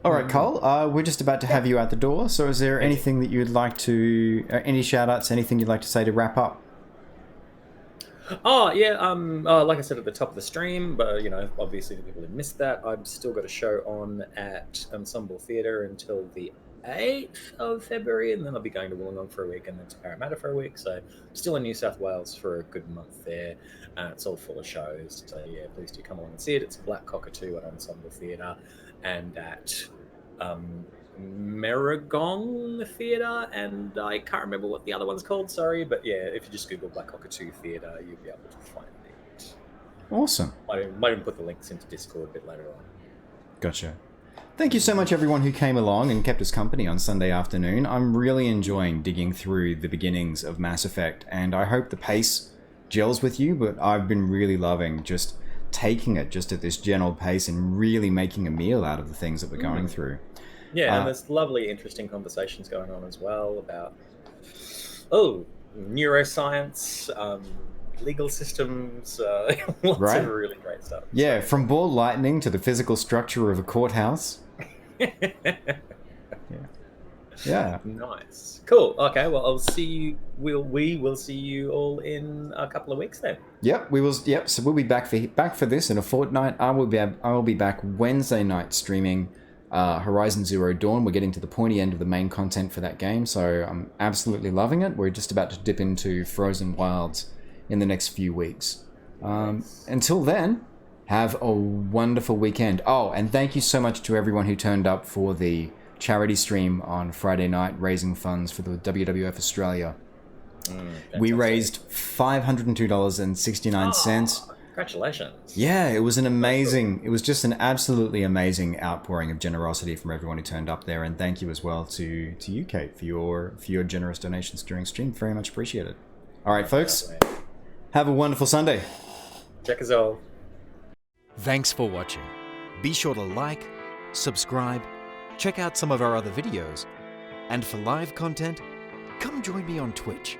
All right, Cole, we're just about to have you out the door. So is there anything that you'd like to, any shout outs, anything you'd like to say to wrap up? Oh, yeah, like I said at the top of the stream, but, you know, obviously the people who missed that, I've still got a show on at Ensemble Theatre until the 8th of February, and then I'll be going to Wollongong for a week and then to Parramatta for a week, so I'm still in New South Wales for a good month there. It's all full of shows, so yeah, please do come along and see it. It's Black Cockatoo at Ensemble Theatre and at Meragong Theatre, and I can't remember what the other one's called, sorry, but yeah, if you just Google Black Cockatoo Theatre, you'll be able to find it. Awesome. Might even put the links into Discord a bit later on. Gotcha. Thank you so much, everyone who came along and kept us company on Sunday afternoon. I'm really enjoying digging through the beginnings of Mass Effect, and I hope the pace gels with you, but I've been really loving just taking it just at this general pace and really making a meal out of the things that we're going through. Yeah, and there's lovely, interesting conversations going on as well about, neuroscience, legal systems, lots of really great stuff. Yeah, from ball lightning to the physical structure of a courthouse. Yeah. Nice. Cool. Okay, well, I'll see you. We will see you all in a couple of weeks then. Yep, we will. Yep, so we'll be back for this in a fortnight. I will be back Wednesday night streaming Horizon Zero Dawn. We're getting to the pointy end of the main content for that game, so I'm absolutely loving it. We're just about to dip into Frozen Wilds in the next few weeks. Until then, have a wonderful weekend. Oh, and thank you so much to everyone who turned up for the charity stream on Friday night, raising funds for the WWF Australia. We raised $502.69. Congratulations. Yeah, it was it was just an absolutely amazing outpouring of generosity from everyone who turned up there, and thank you as well to you, Kate, for your generous donations during stream. Very much appreciated. All right, folks. Have a wonderful Sunday. Check us all. Thanks for watching. Be sure to like, subscribe, check out some of our other videos, and for live content, come join me on Twitch.